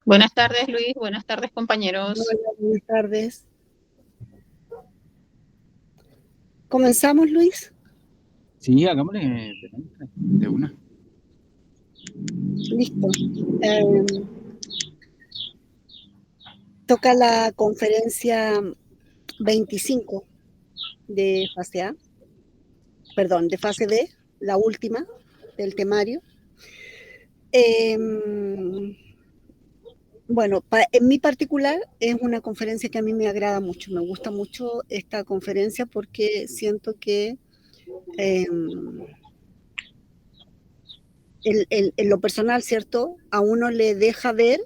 Buenas tardes, Luis. Buenas tardes, compañeros. Hola, buenas tardes. ¿Comenzamos, Luis? Sí, hagámosle de una. Listo. Toca la conferencia 25 de fase A, perdón, de fase B, la última del temario. Bueno, en mi particular es una conferencia que a mí me agrada mucho. Me gusta mucho esta conferencia porque siento que en lo personal, ¿cierto? A uno le deja ver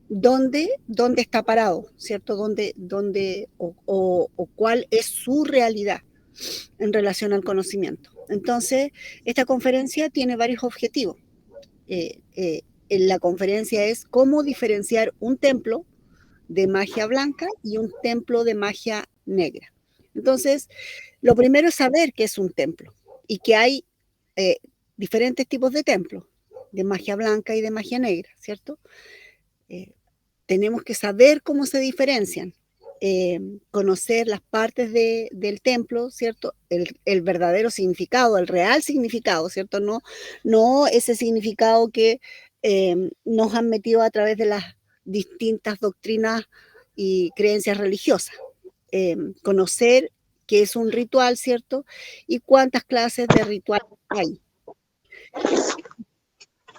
dónde está parado, ¿cierto? O cuál es su realidad en relación al conocimiento. Entonces, esta conferencia tiene varios objetivos. En la conferencia es cómo diferenciar un templo de magia blanca y un templo de magia negra. Entonces, lo primero es saber qué es un templo y que hay diferentes tipos de templos, de magia blanca y de magia negra, ¿cierto? Tenemos que saber cómo se diferencian, conocer las partes del templo, ¿cierto? El verdadero significado, el real significado, ¿cierto? No ese significado que nos han metido a través de las distintas doctrinas y creencias religiosas. Conocer qué es un ritual, ¿cierto? Y cuántas clases de ritual hay.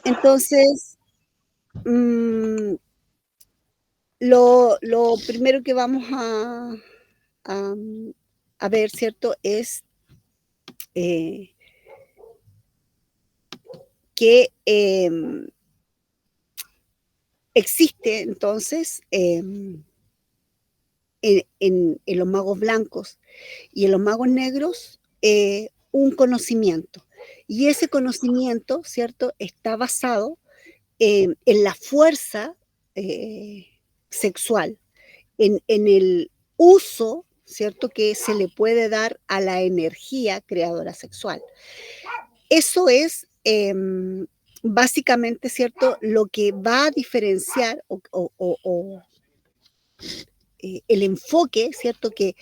Entonces, lo primero que vamos a ver, ¿cierto? Es que existe entonces en los magos blancos y en los magos negros un conocimiento. Y ese conocimiento, ¿cierto? Está basado en la fuerza sexual, en el uso, ¿cierto?, que se le puede dar a la energía creadora sexual. Eso es básicamente, ¿cierto?, lo que va a diferenciar el enfoque, ¿cierto?, que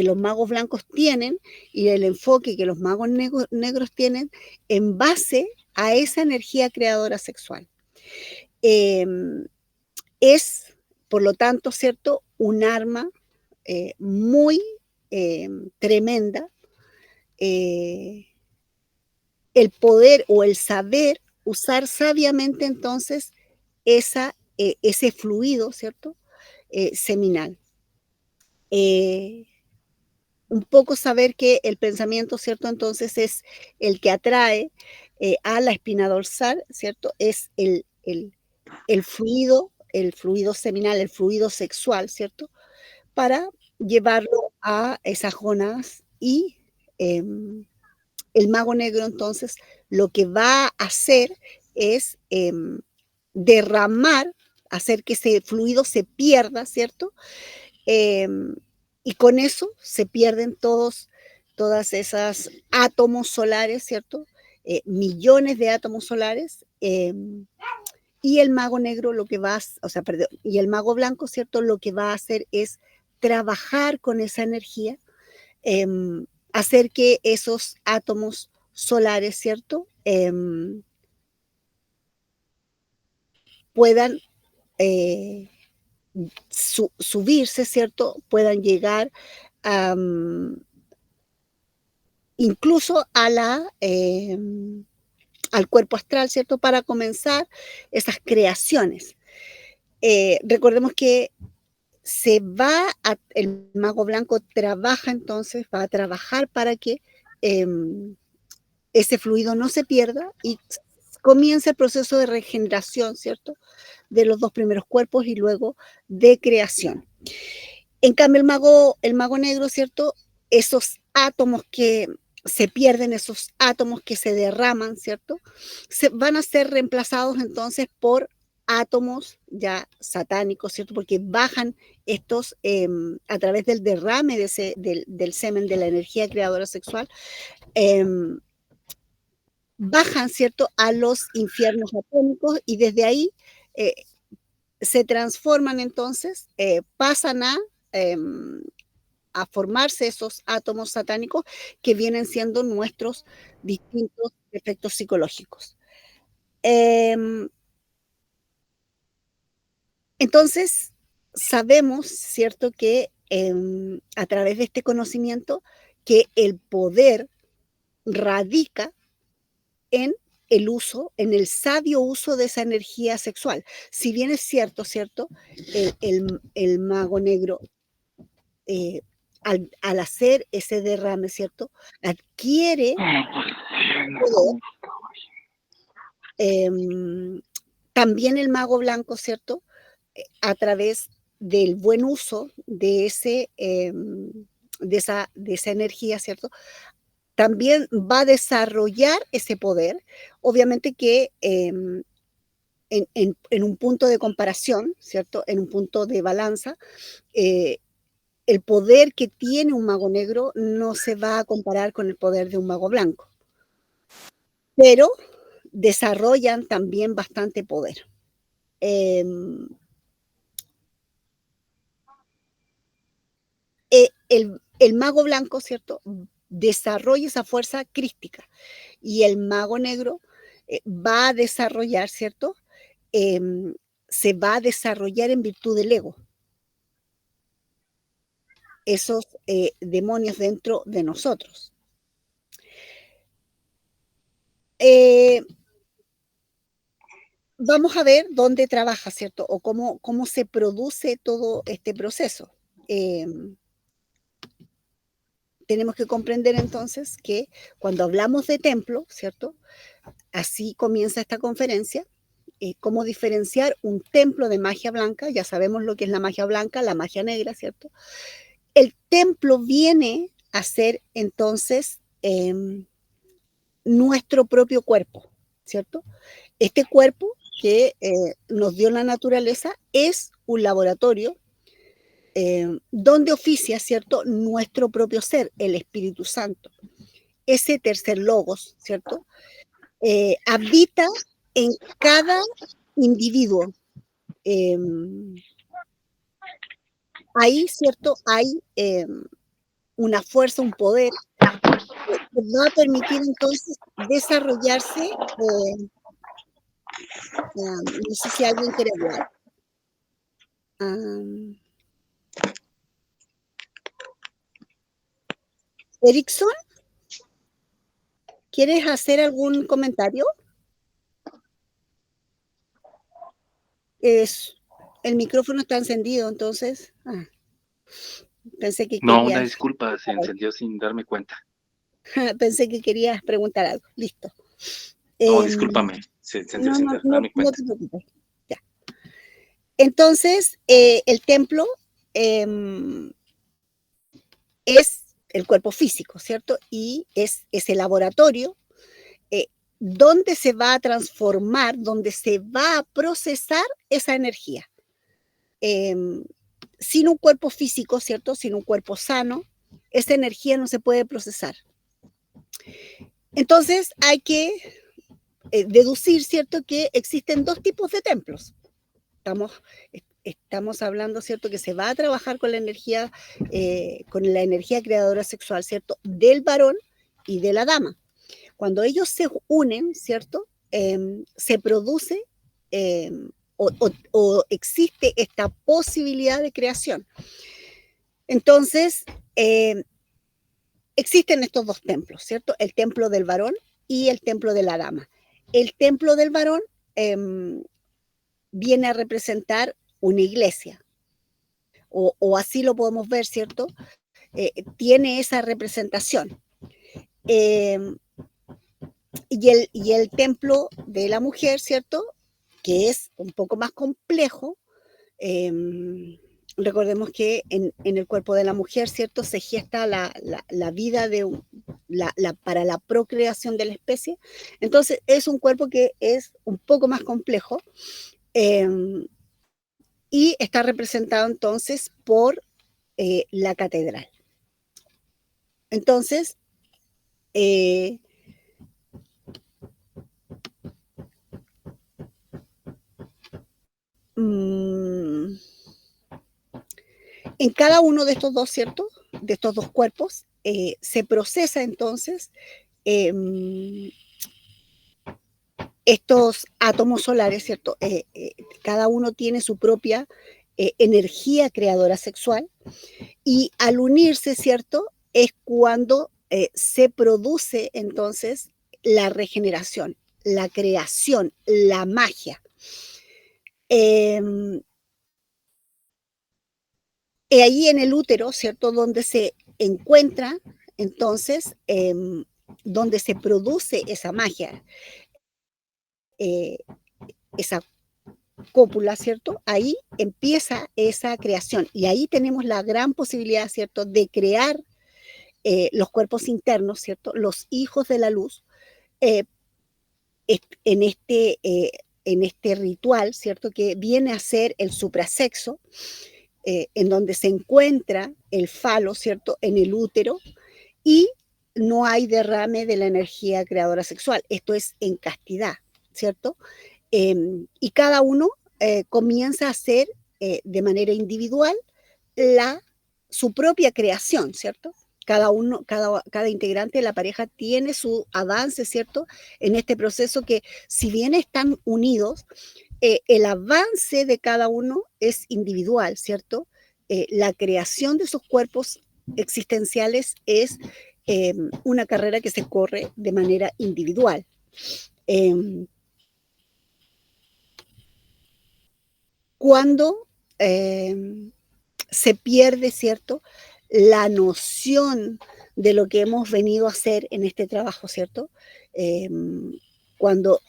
los magos blancos tienen y el enfoque que los magos negros tienen en base a esa energía creadora sexual. Es, por lo tanto, ¿cierto?, un arma muy tremenda, el poder o el saber usar sabiamente entonces ese fluido, ¿cierto?, seminal. Un poco saber que el pensamiento, ¿cierto?, entonces es el que atrae a la espina dorsal, ¿cierto?, es el fluido seminal, el fluido sexual, ¿cierto?, para llevarlo a esas gónadas y el mago negro entonces lo que va a hacer es derramar, hacer que ese fluido se pierda, ¿cierto? Y con eso se pierden todas esas átomos solares, ¿cierto? Millones de átomos solares. Y el mago negro lo que va a, o sea, perdón, y el mago blanco, ¿cierto? Lo que va a hacer es trabajar con esa energía, hacer que esos átomos solares, ¿cierto? Puedan subirse, ¿cierto? Puedan llegar incluso a al cuerpo astral, ¿cierto? Para comenzar esas creaciones. Recordemos que el mago blanco trabaja entonces, va a trabajar para que ese fluido no se pierda y comienza el proceso de regeneración, ¿cierto?, de los dos primeros cuerpos y luego de creación. En cambio, el mago negro, ¿cierto?, esos átomos que se pierden, esos átomos que se derraman, ¿cierto?, van a ser reemplazados entonces por átomos ya satánicos, ¿cierto?, porque bajan estos a través del derrame del semen de la energía creadora sexual, bajan, ¿cierto?, a los infiernos atómicos y desde ahí se transforman entonces, pasan a formarse esos átomos satánicos que vienen siendo nuestros distintos efectos psicológicos. Entonces, sabemos, ¿cierto?, que a través de este conocimiento, que el poder radica en el uso, en el sabio uso de esa energía sexual. Si bien es cierto, ¿cierto?, el mago negro, al hacer ese derrame, ¿cierto?, adquiere poder. También el mago blanco, ¿cierto?, a través del buen uso de esa energía, ¿cierto?, también va a desarrollar ese poder. Obviamente que en un punto de comparación, ¿cierto?, en un punto de balanza, el poder que tiene un mago negro no se va a comparar con el poder de un mago blanco, pero desarrollan también bastante poder. El mago blanco, ¿cierto?, desarrolla esa fuerza crística, y el mago negro va a desarrollar, ¿cierto?, se va a desarrollar en virtud del ego, esos demonios dentro de nosotros. Vamos a ver dónde trabaja, ¿cierto?, o cómo se produce todo este proceso. Tenemos que comprender entonces que cuando hablamos de templo, ¿cierto?, así comienza esta conferencia, cómo diferenciar un templo de magia blanca. Ya sabemos lo que es la magia blanca, la magia negra, ¿cierto? El templo viene a ser entonces nuestro propio cuerpo, ¿cierto? Este cuerpo que nos dio la naturaleza es un laboratorio donde oficia, ¿cierto?, nuestro propio ser, el Espíritu Santo. Ese tercer logos, ¿cierto?, habita en cada individuo. Ahí, ¿cierto?, hay una fuerza, un poder que va a permitir entonces desarrollarse. No sé si alguien quiere hablar. Erickson, ¿quieres hacer algún comentario? El micrófono está encendido, entonces. Pensé que No, una querías. disculpa, se encendió sin darme cuenta. Pensé que querías preguntar algo. Listo. No, discúlpame, se encendió sin darme No cuenta. te preocupes. Ya. Entonces, el templo es el cuerpo físico, ¿cierto? Y es ese laboratorio donde se va a transformar, donde se va a procesar esa energía. Sin un cuerpo físico, ¿cierto?, sin un cuerpo sano, esa energía no se puede procesar. Entonces hay que deducir, ¿cierto?, que existen dos tipos de templos. Estamos hablando, ¿cierto?, que se va a trabajar con la energía creadora sexual, ¿cierto?, del varón y de la dama. Cuando ellos se unen, ¿cierto?, se produce o existe esta posibilidad de creación. Entonces, existen estos dos templos, ¿cierto? El templo del varón y el templo de la dama. El templo del varón viene a representar una iglesia, o así lo podemos ver, ¿cierto? Tiene esa representación. Y el templo de la mujer, ¿cierto?, que es un poco más complejo. Recordemos que en el cuerpo de la mujer, ¿cierto?, se gesta la vida para la procreación de la especie. Entonces, es un cuerpo que es un poco más complejo y está representado entonces por la catedral. Entonces, En cada uno de estos dos, ¿cierto? De estos dos cuerpos, se procesa entonces estos átomos solares, ¿cierto? Cada uno tiene su propia energía creadora sexual y al unirse, ¿cierto? Es cuando se produce entonces la regeneración, la creación, la magia. Ahí en el útero, ¿cierto? Donde se encuentra, entonces, donde se produce esa magia, esa cópula, ¿cierto? Ahí empieza esa creación y ahí tenemos la gran posibilidad, ¿cierto? De crear los cuerpos internos, ¿cierto? Los hijos de la luz, en este ritual, ¿cierto? Que viene a ser el suprasexo, en donde se encuentra el falo, ¿cierto? En el útero, y no hay derrame de la energía creadora sexual. Esto es en castidad, ¿cierto? Y cada uno comienza a hacer de manera individual su propia creación, ¿cierto? Cada integrante de la pareja tiene su avance, ¿cierto? En este proceso que, si bien están unidos, el avance de cada uno es individual, ¿cierto? La creación de sus cuerpos existenciales es una carrera que se corre de manera individual. Cuando se pierde, ¿cierto?, la noción de lo que hemos venido a hacer en este trabajo, ¿cierto? Cuando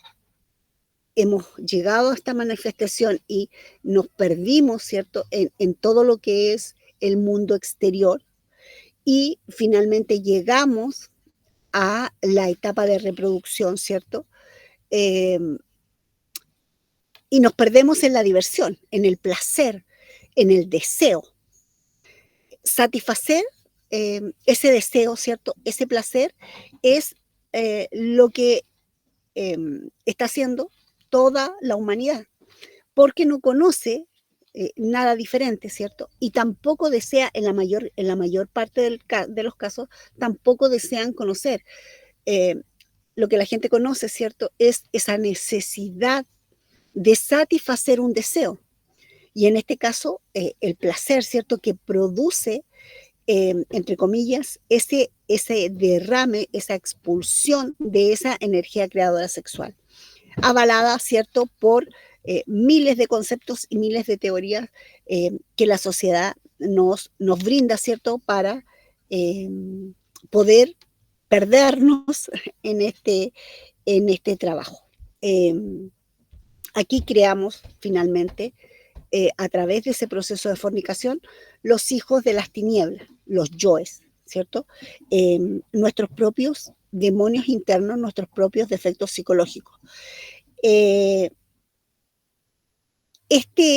hemos llegado a esta manifestación y nos perdimos, ¿cierto?, en todo lo que es el mundo exterior, y finalmente llegamos a la etapa de reproducción, ¿cierto? Y nos perdemos en la diversión, en el placer, en el deseo. Satisfacer ese deseo, ¿cierto? Ese placer es lo que está haciendo toda la humanidad, porque no conoce nada diferente, ¿cierto? Y tampoco desea, en la mayor parte de los casos, tampoco desean conocer. Lo que la gente conoce, ¿cierto?, es esa necesidad de satisfacer un deseo. Y en este caso, el placer, ¿cierto?, que produce, entre comillas, ese derrame, esa expulsión de esa energía creadora sexual, avalada, ¿cierto?, por miles de conceptos y miles de teorías que la sociedad nos brinda, ¿cierto?, para poder perdernos en este trabajo. Aquí creamos finalmente, a través de ese proceso de fornicación, los hijos de las tinieblas, los yoes, ¿cierto? Nuestros propios demonios internos, nuestros propios defectos psicológicos. Este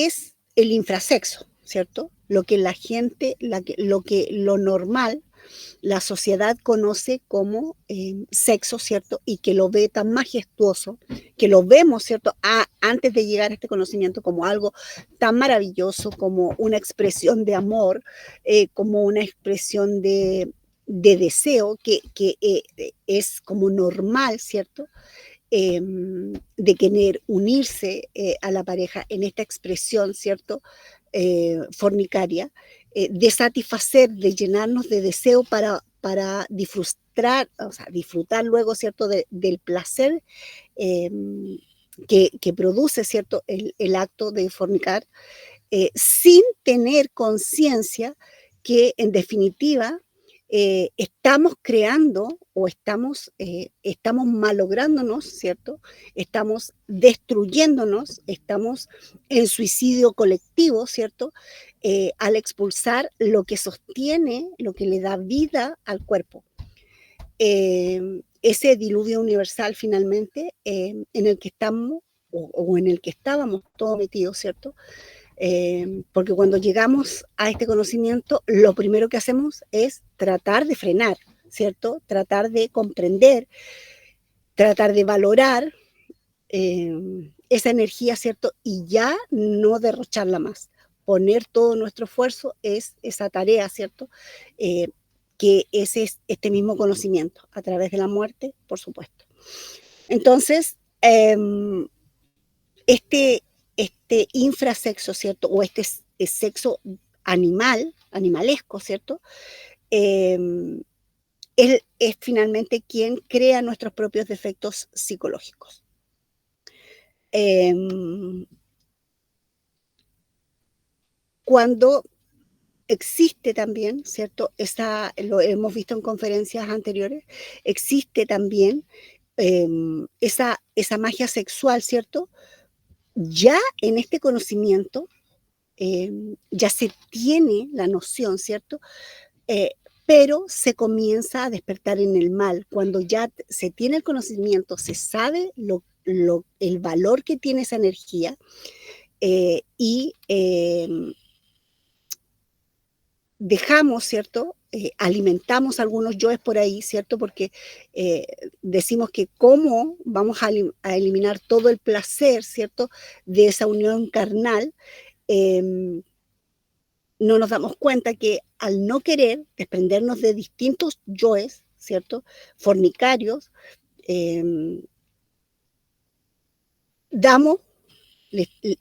es el infrasexo, ¿cierto? Lo que la gente, lo normal, la sociedad conoce como sexo, ¿cierto? Y que lo ve tan majestuoso, que lo vemos, ¿cierto?, antes de llegar a este conocimiento, como algo tan maravilloso, como una expresión de amor, como una expresión de deseo, que es como normal, ¿cierto?, de querer unirse a la pareja en esta expresión, ¿cierto?, fornicaria, de satisfacer, de llenarnos de deseo para disfrutar, o sea, disfrutar luego, ¿cierto?, del placer que produce, ¿cierto?, el acto de fornicar, sin tener conciencia que, en definitiva, estamos creando o estamos malográndonos, ¿cierto? Estamos destruyéndonos, estamos en suicidio colectivo, ¿cierto? Al expulsar lo que sostiene, lo que le da vida al cuerpo. Ese diluvio universal finalmente en el que estamos o en el que estábamos todos metidos, ¿cierto? Porque cuando llegamos a este conocimiento, lo primero que hacemos es tratar de frenar, ¿cierto? Tratar de comprender, tratar de valorar esa energía, ¿cierto? Y ya no derrocharla más, poner todo nuestro esfuerzo es esa tarea, ¿cierto? Que ese es este mismo conocimiento, a través de la muerte, por supuesto. Entonces, este infrasexo, ¿cierto? O este sexo animalesco, ¿cierto? Él es finalmente quien crea nuestros propios defectos psicológicos. Cuando existe también, ¿cierto? Lo hemos visto en conferencias anteriores, existe también esa magia sexual, ¿cierto? Ya en este conocimiento ya se tiene la noción, ¿cierto? Pero se comienza a despertar en el mal. Cuando ya se tiene el conocimiento, se sabe el valor que tiene esa energía y dejamos, ¿cierto? Alimentamos algunos yoes por ahí, ¿cierto? Porque decimos que cómo vamos a eliminar todo el placer, ¿cierto? De esa unión carnal. No nos damos cuenta que al no querer desprendernos de distintos yoes, ¿cierto? Fornicarios,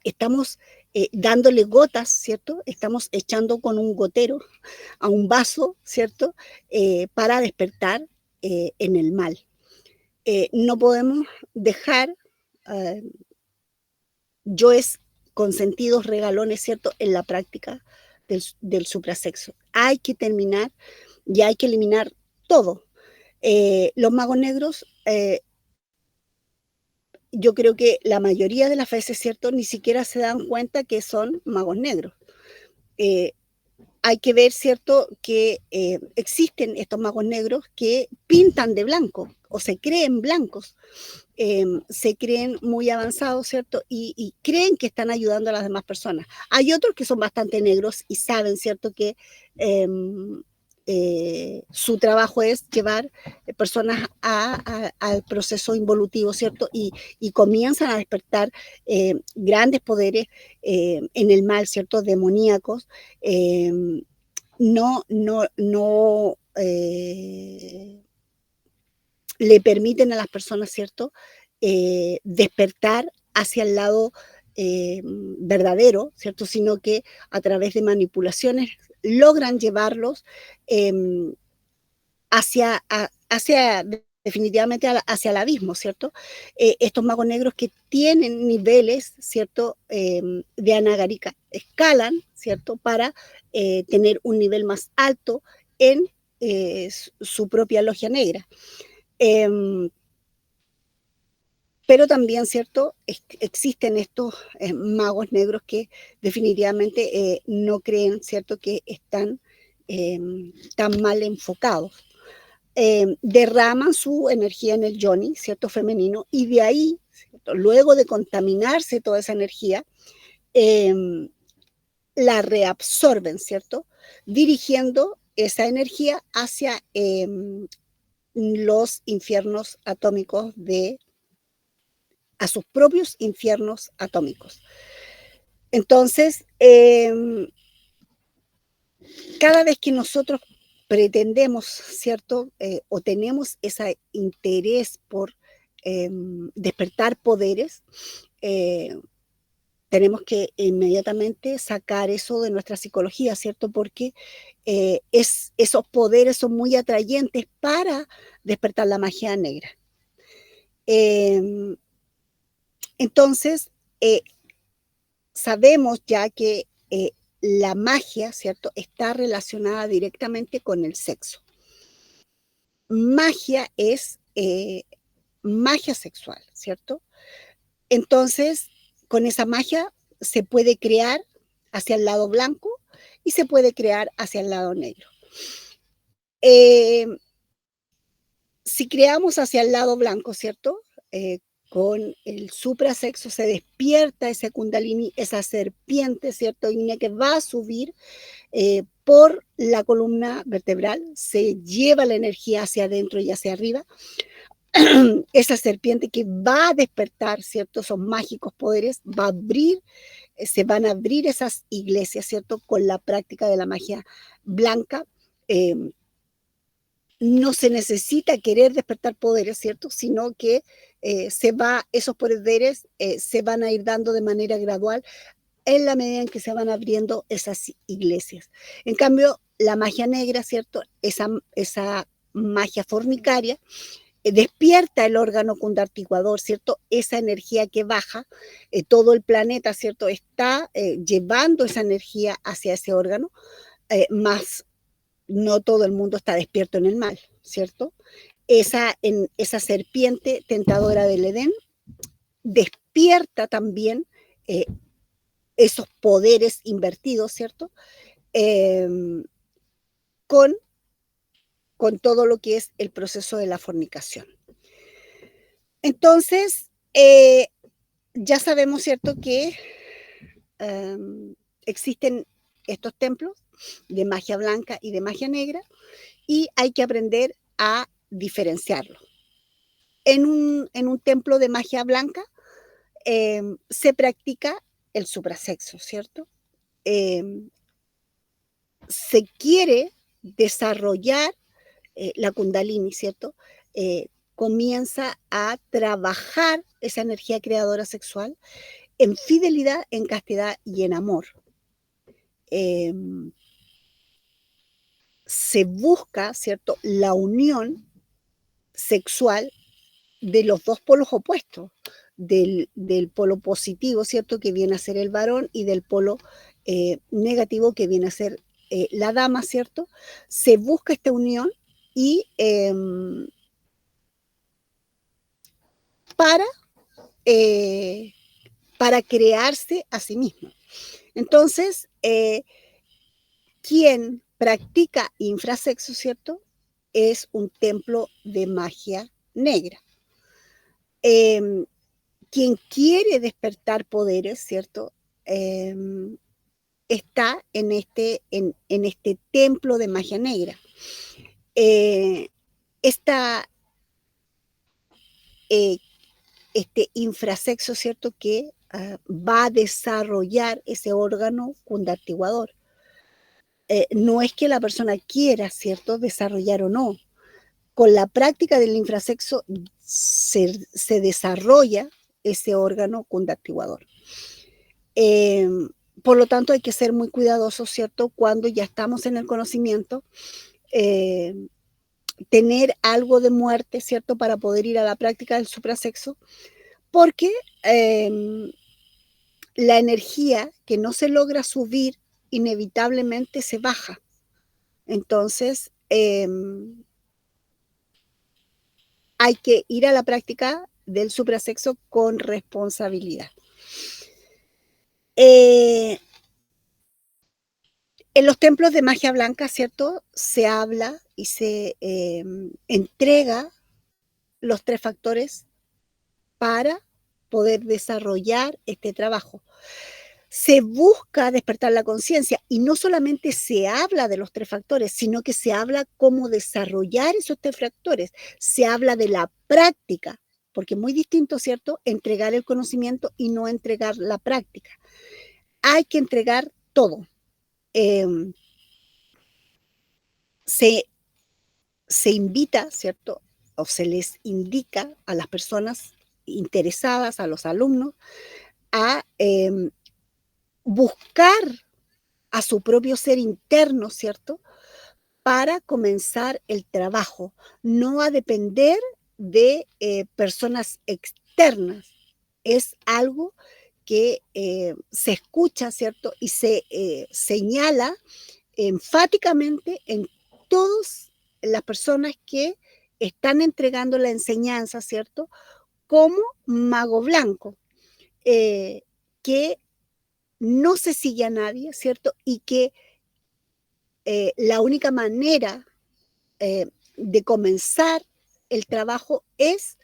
estamos dándole gotas, ¿cierto? Estamos echando con un gotero a un vaso, ¿cierto? Para despertar en el mal. No podemos dejar yoes consentidos, regalones, ¿cierto? En la práctica del suprasexo. Hay que terminar y hay que eliminar todo. Los magos negros, yo creo que la mayoría de las veces, ¿cierto? Ni siquiera se dan cuenta que son magos negros. Hay que ver, ¿cierto?, que existen estos magos negros que pintan de blanco o se creen blancos, se creen muy avanzados, ¿cierto? Y creen que están ayudando a las demás personas. Hay otros que son bastante negros y saben, ¿cierto?, que su trabajo es llevar personas al proceso involutivo, ¿cierto? Y comienzan a despertar grandes poderes en el mal, ¿cierto? Demoníacos. No le permiten a las personas, ¿cierto? Despertar hacia el lado verdadero, ¿cierto? Sino que a través de manipulaciones logran llevarlos definitivamente hacia el abismo, ¿cierto? Estos magos negros que tienen niveles, ¿cierto? De anagarika, escalan, ¿cierto? Para tener un nivel más alto en su propia logia negra. Pero también, ¿cierto? Existen estos magos negros que definitivamente no creen, ¿cierto?, que están tan mal enfocados. Derraman su energía en el yoni, ¿cierto?, femenino, y de ahí, ¿cierto?, luego de contaminarse toda esa energía, la reabsorben, ¿cierto?, dirigiendo esa energía hacia los infiernos atómicos a sus propios infiernos atómicos. Entonces, cada vez que nosotros pretendemos, ¿cierto? O tenemos ese interés por despertar poderes, tenemos que inmediatamente sacar eso de nuestra psicología, ¿cierto? Porque esos poderes son muy atrayentes para despertar la magia negra. Entonces, sabemos ya que la magia, ¿cierto?, está relacionada directamente con el sexo. Magia es magia sexual, ¿cierto? Entonces, con esa magia se puede crear hacia el lado blanco y se puede crear hacia el lado negro. Si creamos hacia el lado blanco, ¿cierto?, con el suprasexo se despierta ese kundalini, esa serpiente, ¿cierto?, Ignia, que va a subir por la columna vertebral, se lleva la energía hacia adentro y hacia arriba. Esa serpiente que va a despertar, ¿cierto?, esos mágicos poderes, va a abrir se van a abrir esas iglesias, ¿cierto? Con la práctica de la magia blanca. No se necesita querer despertar poderes, ¿cierto? Sino que esos poderes se van a ir dando de manera gradual en la medida en que se van abriendo esas iglesias. En cambio, la magia negra, ¿cierto? Esa magia fornicaria despierta el órgano cundartiguador, ¿cierto? Esa energía que baja, todo el planeta, ¿cierto? Está llevando esa energía hacia ese órgano, más no todo el mundo está despierto en el mal, ¿cierto? Esa serpiente tentadora del Edén despierta también esos poderes invertidos, ¿cierto? Con todo lo que es el proceso de la fornicación. Entonces, ya sabemos, ¿cierto?, que existen estos templos de magia blanca y de magia negra, y hay que aprender a diferenciarlo. En un templo de magia blanca se practica el suprasexo, ¿cierto? Se quiere desarrollar la kundalini, ¿cierto? Comienza a trabajar esa energía creadora sexual en fidelidad, en castidad y en amor. Se busca, ¿cierto?, la unión sexual de los dos polos opuestos, del polo positivo, ¿cierto?, que viene a ser el varón, y del polo negativo, que viene a ser la dama, ¿cierto? Se busca esta unión y para crearse a sí mismo. Entonces, quien practica infrasexo, ¿cierto?, es un templo de magia negra. Quien quiere despertar poderes, ¿cierto?, está en este templo de magia negra. Este infrasexo, ¿cierto?, que va a desarrollar ese órgano cundartiguador. No es que la persona quiera, ¿cierto?, desarrollar o no. Con la práctica del infrasexo se desarrolla ese órgano cundartiguador. Por lo tanto, hay que ser muy cuidadosos, ¿cierto?, cuando ya estamos en el conocimiento, tener algo de muerte, ¿cierto?, para poder ir a la práctica del suprasexo, porque la energía que no se logra subir inevitablemente se baja. Entonces, hay que ir a la práctica del suprasexo con responsabilidad. En los templos de magia blanca, ¿cierto?, se habla y se entrega los 3 factores para poder desarrollar este trabajo. Se busca despertar la conciencia, y no solamente se habla de los 3 factores, sino que se habla cómo desarrollar esos 3 factores. Se habla de la práctica, porque es muy distinto, ¿cierto?, entregar el conocimiento y no entregar la práctica. Hay que entregar todo. Se invita, ¿cierto?, o se les indica a las personas interesadas, a los alumnos, a buscar a su propio ser interno, ¿cierto?, para comenzar el trabajo, no a depender de personas externas. Es algo que se escucha, ¿cierto?, y se señala enfáticamente en todas las personas que están entregando la enseñanza, ¿cierto?, como mago blanco, que no se sigue a nadie, ¿cierto?, y que la única manera de comenzar el trabajo es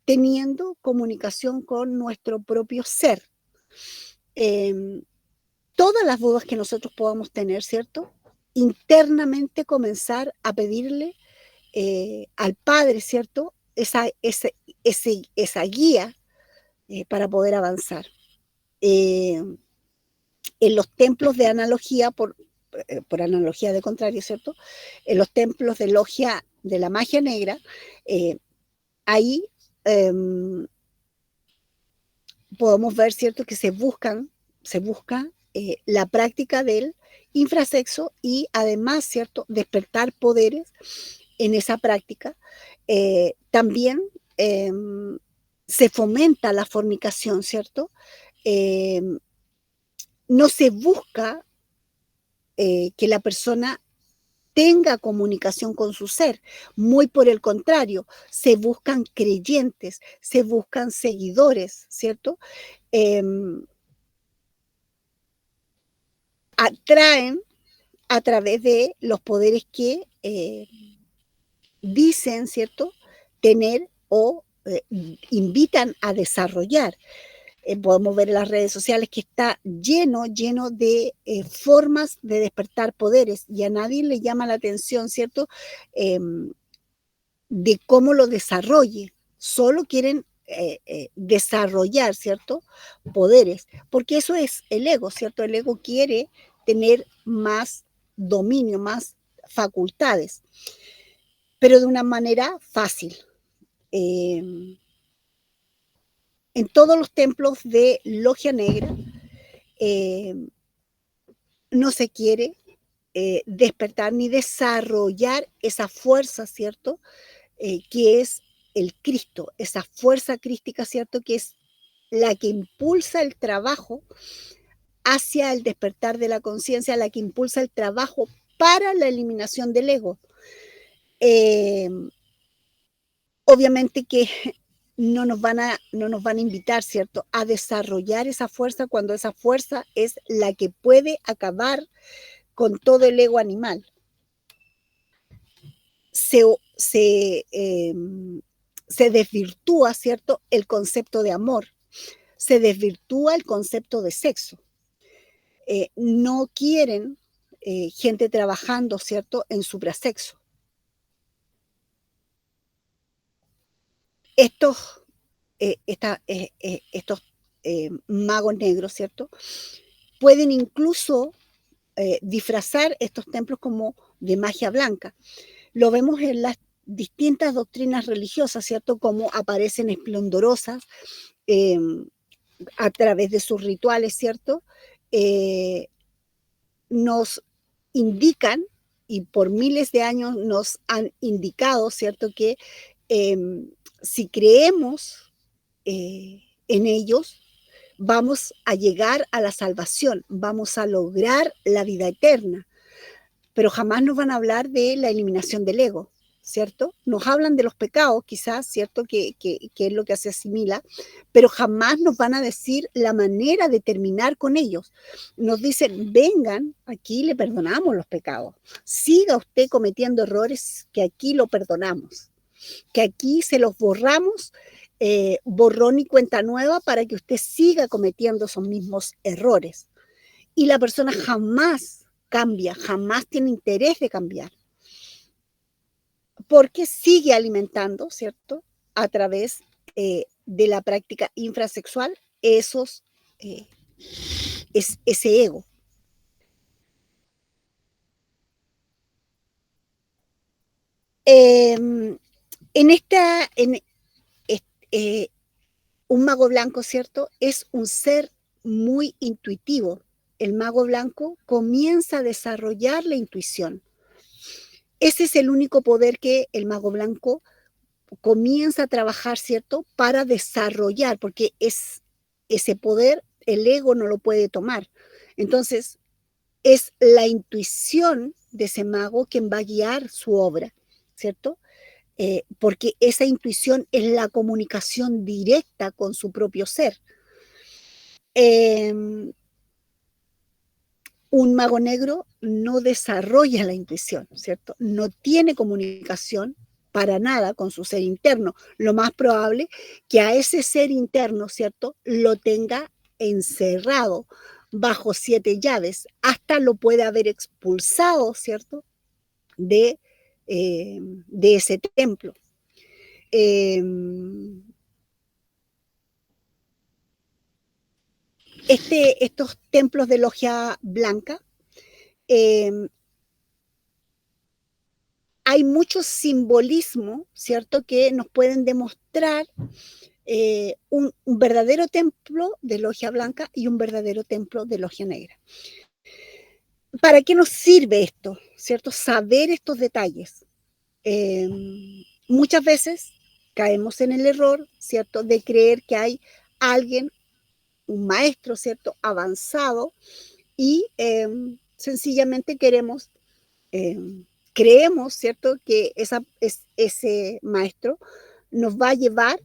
teniendo comunicación con nuestro propio ser. Todas las dudas que nosotros podamos tener, ¿cierto?, internamente comenzar a pedirle al Padre, ¿cierto?, esa guía para poder avanzar. en los templos de analogía, por analogía de contrario, ¿cierto? En los templos de logia de la magia negra, ahí podemos ver, ¿cierto?, que se busca la práctica del infrasexo y además, ¿cierto?, despertar poderes en esa práctica. También se fomenta la fornicación, ¿cierto? No se busca que la persona tenga comunicación con su ser, muy por el contrario, se buscan creyentes, se buscan seguidores, ¿cierto? Atraen a través de los poderes que dicen, ¿cierto?, tener o invitan a desarrollar. Podemos ver en las redes sociales que está lleno de formas de despertar poderes y a nadie le llama la atención, ¿cierto?, de cómo lo desarrolle. Solo quieren desarrollar, ¿cierto?, poderes, porque eso es el ego, ¿cierto? El ego quiere tener más dominio, más facultades, pero de una manera fácil. En todos los templos de logia negra no se quiere despertar ni desarrollar esa fuerza, ¿cierto?, que es el Cristo, esa fuerza crística, ¿cierto?, que es la que impulsa el trabajo hacia el despertar de la conciencia, la que impulsa el trabajo para la eliminación del ego. Obviamente que no nos van a invitar, ¿cierto?, a desarrollar esa fuerza cuando esa fuerza es la que puede acabar con todo el ego animal. Se desvirtúa, ¿cierto?, el concepto de amor, se desvirtúa el concepto de sexo. No quieren gente trabajando, ¿cierto?, en suprasexo. Estos magos negros, ¿cierto?, pueden incluso disfrazar estos templos como de magia blanca. Lo vemos en las distintas doctrinas religiosas, ¿cierto?, como aparecen esplendorosas a través de sus rituales, ¿cierto? Nos indican, y por miles de años nos han indicado, ¿cierto?, que si creemos en ellos, vamos a llegar a la salvación, vamos a lograr la vida eterna, pero jamás nos van a hablar de la eliminación del ego, ¿cierto? Nos hablan de los pecados, quizás, ¿cierto?, que es lo que se asimila, pero jamás nos van a decir la manera de terminar con ellos. Nos dicen, vengan, aquí le perdonamos los pecados, siga usted cometiendo errores, que aquí lo perdonamos, que aquí se los borramos, borrón y cuenta nueva para que usted siga cometiendo esos mismos errores. Y la persona jamás cambia, jamás tiene interés de cambiar, porque sigue alimentando, ¿cierto?, a través de la práctica infrasexual ese ego. Un mago blanco, ¿cierto?, es un ser muy intuitivo. El mago blanco comienza a desarrollar la intuición. Ese es el único poder que el mago blanco comienza a trabajar, ¿cierto?, para desarrollar, porque es ese poder, el ego no lo puede tomar. Entonces, es la intuición de ese mago quien va a guiar su obra, ¿cierto? Porque esa intuición es la comunicación directa con su propio ser. Un mago negro no desarrolla la intuición, ¿cierto? No tiene comunicación para nada con su ser interno. Lo más probable que a ese ser interno, ¿cierto?, lo tenga encerrado bajo 7 llaves, hasta lo puede haber expulsado, ¿cierto?, de ese templo. estos templos de logia blanca, hay mucho simbolismo, ¿cierto?, que nos pueden demostrar un verdadero templo de logia blanca y un verdadero templo de logia negra. ¿Para qué nos sirve esto, cierto? Saber estos detalles. Muchas veces caemos en el error, ¿cierto?, de creer que hay alguien, un maestro, ¿cierto?, avanzado, y sencillamente creemos, ¿cierto?, que ese maestro nos va a llevar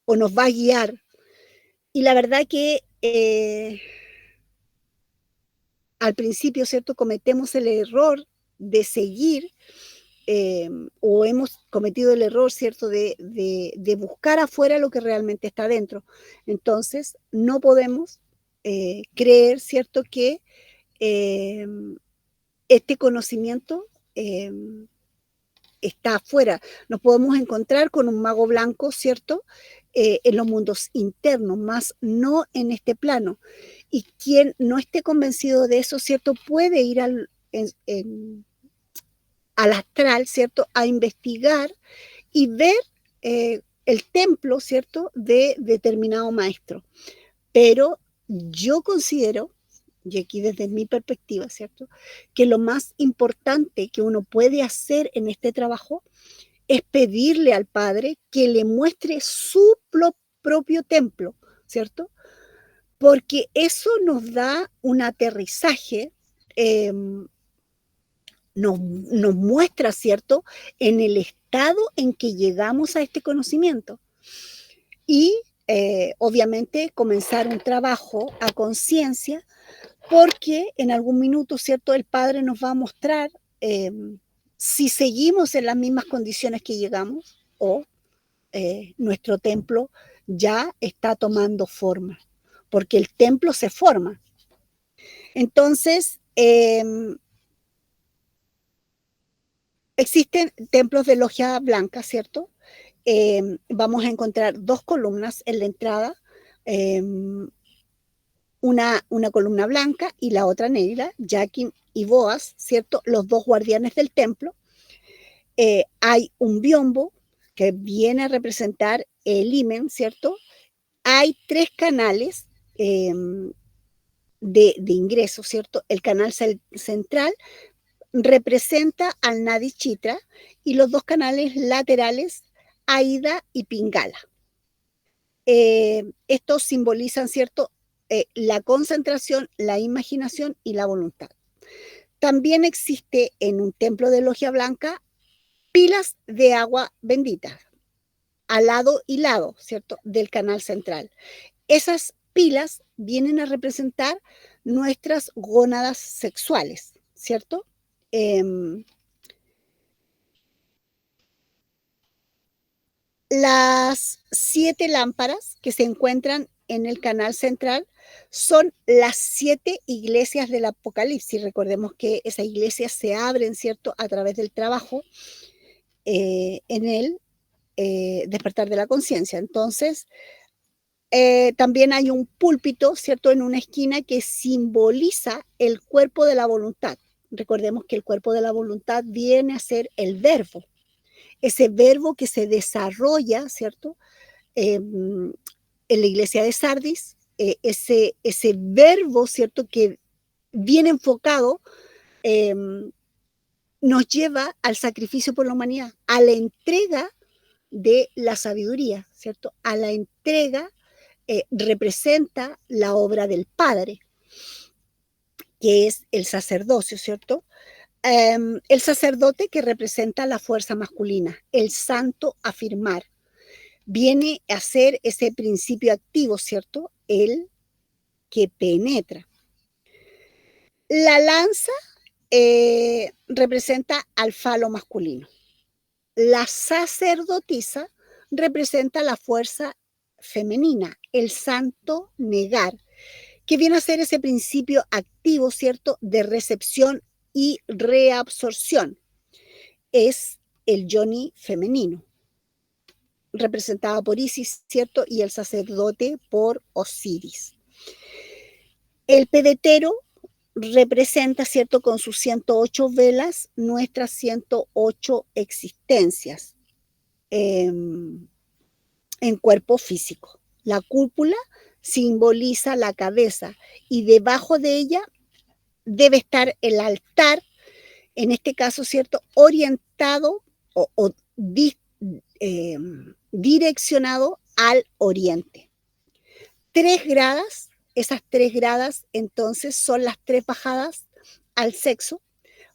o nos va a guiar. Y la verdad que al principio, ¿cierto?, cometemos el error de seguir o hemos cometido el error, ¿cierto?, de buscar afuera lo que realmente está dentro. Entonces, no podemos creer, ¿cierto?, que este conocimiento está afuera. Nos podemos encontrar con un mago blanco, ¿cierto?, en los mundos internos, más no en este plano. Y quien no esté convencido de eso, ¿cierto?, puede ir al astral, ¿cierto?, a investigar y ver el templo, ¿cierto?, de determinado maestro. Pero yo considero, y aquí desde mi perspectiva, ¿cierto?, que lo más importante que uno puede hacer en este trabajo es pedirle al Padre que le muestre su propio templo, ¿cierto? Porque eso nos da un aterrizaje, nos muestra, ¿cierto?, en el estado en que llegamos a este conocimiento. Y obviamente comenzar un trabajo a conciencia, porque en algún minuto, ¿cierto?, el Padre nos va a mostrar si seguimos en las mismas condiciones que llegamos o nuestro templo ya está tomando forma, porque el templo se forma. Entonces, existen templos de logia blanca, ¿cierto? Vamos a encontrar dos columnas en la entrada, una columna blanca y la otra negra, Jachin y Boaz, ¿cierto?, los dos guardianes del templo. Hay un biombo que viene a representar el himen, ¿cierto? Hay 3 canales de ingreso, ¿cierto? El canal central representa al Nadi Chitra y los 2 canales laterales, Aida y Pingala. Estos simbolizan, ¿cierto?, la concentración, la imaginación y la voluntad. También existe en un templo de logia blanca pilas de agua bendita, al lado y lado, ¿cierto?, del canal central. Esas pilas vienen a representar nuestras gónadas sexuales, ¿cierto? Las 7 lámparas que se encuentran en el canal central son las 7 iglesias del Apocalipsis. Recordemos que esas iglesias se abren, ¿cierto?, a través del trabajo en el despertar de la conciencia. Entonces, también hay un púlpito, ¿cierto?, en una esquina que simboliza el cuerpo de la voluntad. Recordemos que el cuerpo de la voluntad viene a ser el verbo, ese verbo que se desarrolla, ¿cierto?, en la iglesia de Sardis, ese verbo, ¿cierto?, que bien enfocado nos lleva al sacrificio por la humanidad, a la entrega de la sabiduría, ¿cierto?, a la entrega representa la obra del Padre, que es el sacerdocio, ¿cierto? El sacerdote que representa la fuerza masculina, el santo afirmar, viene a ser ese principio activo, ¿cierto? El que penetra. La lanza representa al falo masculino. La sacerdotisa representa la fuerza femenina, el santo negar, que viene a ser ese principio activo, ¿cierto?, de recepción y reabsorción. Es el yoni femenino. representada por Isis, ¿cierto? Y el sacerdote por Osiris. El pedetero representa, ¿cierto? Con sus 108 velas, nuestras 108 existencias en cuerpo físico. La cúpula simboliza la cabeza y debajo de ella debe estar el altar, en este caso, ¿cierto? Orientado o direccionado al oriente. 3 gradas, esas 3 gradas entonces son las 3 bajadas al sexo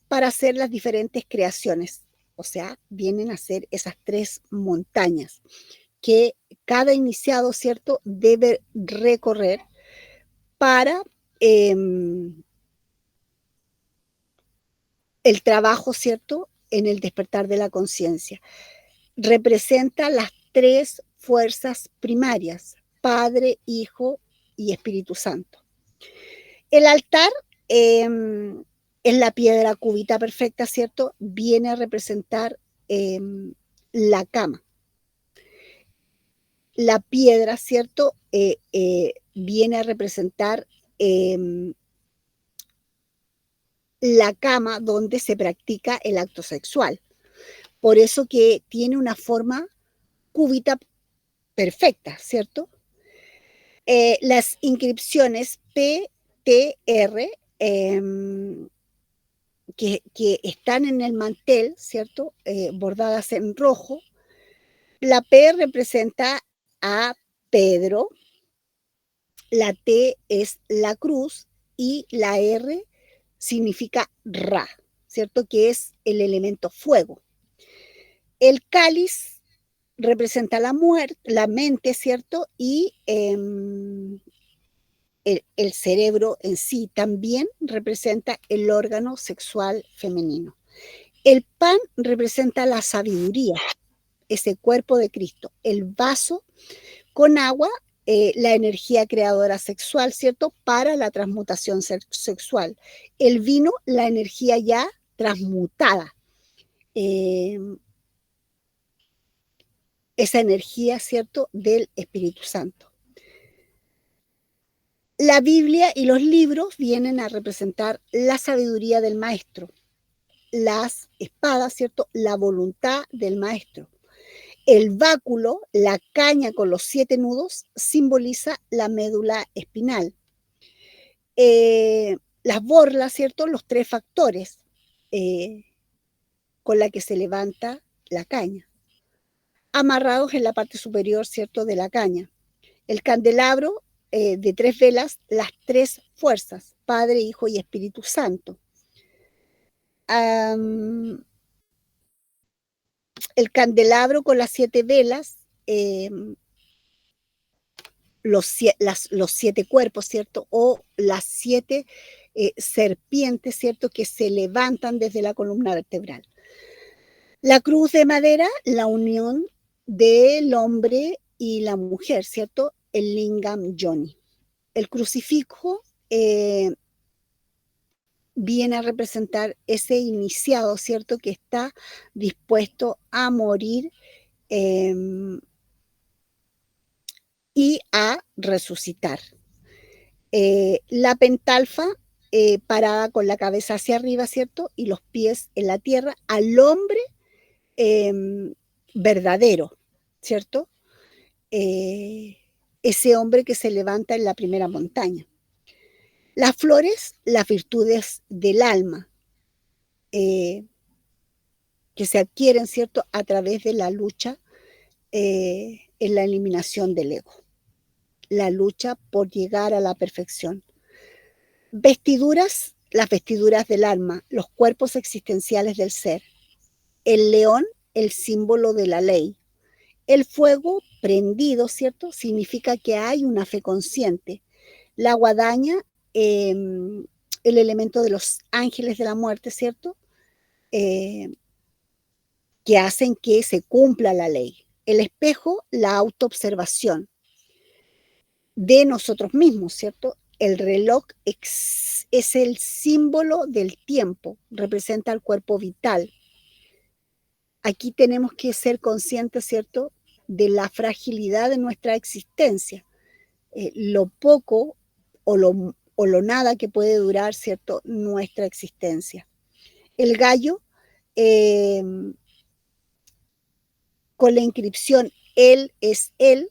para hacer las diferentes creaciones. O sea, vienen a ser esas 3 montañas que cada iniciado, ¿cierto?, debe recorrer para el trabajo, ¿cierto?, en el despertar de la conciencia. Representa las 3 fuerzas primarias, Padre, Hijo y Espíritu Santo. El altar en la piedra cúbita perfecta, ¿cierto?, viene a representar la cama. La piedra, ¿cierto?, viene a representar la cama donde se practica el acto sexual. Por eso que tiene una forma cúbita perfecta, ¿cierto? Las inscripciones PTR que están en el mantel, ¿cierto? Bordadas en rojo. La P representa a Pedro, la T es la cruz y la R significa Ra, ¿cierto? Que es el elemento fuego. El cáliz representa la muerte, la mente, ¿cierto? Y el cerebro en sí también representa el órgano sexual femenino. El pan representa la sabiduría, ese cuerpo de Cristo. El vaso con agua, la energía creadora sexual, ¿cierto? Para la transmutación sexual. El vino, la energía ya transmutada. Esa energía, ¿cierto?, del Espíritu Santo. La Biblia y los libros vienen a representar la sabiduría del maestro, las espadas, ¿cierto?, la voluntad del maestro. El báculo, la caña con los 7 nudos, simboliza la médula espinal. Las borlas, ¿cierto?, los 3 factores con la que se levanta la caña, amarrados en la parte superior, ¿cierto?, de la caña. El candelabro de 3 velas, las 3 fuerzas, Padre, Hijo y Espíritu Santo. El candelabro con las 7 velas, los 7 cuerpos, ¿cierto? O las 7 serpientes, ¿cierto?, que se levantan desde la columna vertebral. La cruz de madera, la unión del hombre y la mujer, ¿cierto? El lingam yoni. El crucifijo viene a representar ese iniciado, ¿cierto?, que está dispuesto a morir y a resucitar. La pentalfa, parada con la cabeza hacia arriba, ¿cierto?, y los pies en la tierra, al hombre verdadero, ¿cierto? Ese hombre que se levanta en la primera montaña. Las flores, las virtudes del alma, que se adquieren, ¿cierto?, a través de la lucha en la eliminación del ego, la lucha por llegar a la perfección. Vestiduras, las vestiduras del alma, los cuerpos existenciales del ser. El león, el símbolo de la ley. El fuego prendido, ¿cierto?, significa que hay una fe consciente. La guadaña, el elemento de los ángeles de la muerte, ¿cierto?, que hacen que se cumpla la ley. El espejo, la autoobservación de nosotros mismos, ¿cierto? El reloj es el símbolo del tiempo, representa el cuerpo vital. Aquí tenemos que ser conscientes, ¿cierto?, de la fragilidad de nuestra existencia, lo poco o lo nada que puede durar, ¿cierto?, nuestra existencia. El gallo, con la inscripción Él es Él,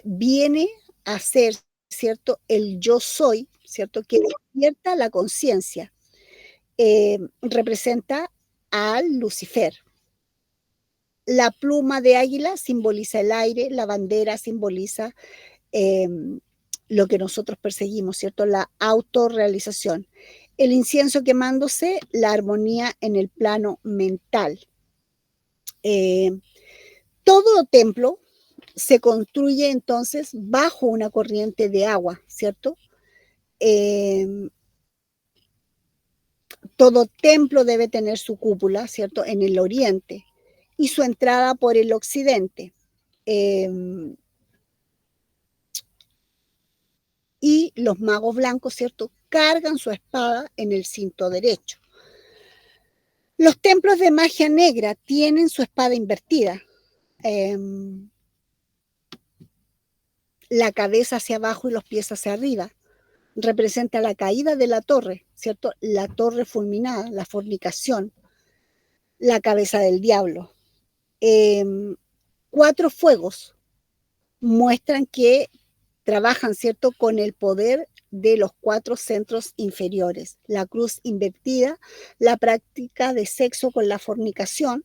viene a ser, ¿cierto?, el yo soy, ¿cierto?, que despierta la conciencia. Representa al Lucifer. La pluma de águila simboliza el aire, la bandera simboliza lo que nosotros perseguimos, ¿cierto?, la autorrealización. El incienso quemándose, la armonía en el plano mental. Todo templo se construye entonces bajo una corriente de agua, ¿cierto? Todo templo debe tener su cúpula, ¿cierto?, en el oriente y su entrada por el occidente. Y los magos blancos, ¿cierto?, cargan su espada en el cinto derecho. Los templos de magia negra tienen su espada invertida. La cabeza hacia abajo y los pies hacia arriba. Representa la caída de la torre, ¿cierto? La torre fulminada, la fornicación, la cabeza del diablo. 4 fuegos muestran que trabajan, ¿cierto?, con el poder de los 4 centros inferiores. La cruz invertida, la práctica de sexo con la fornicación.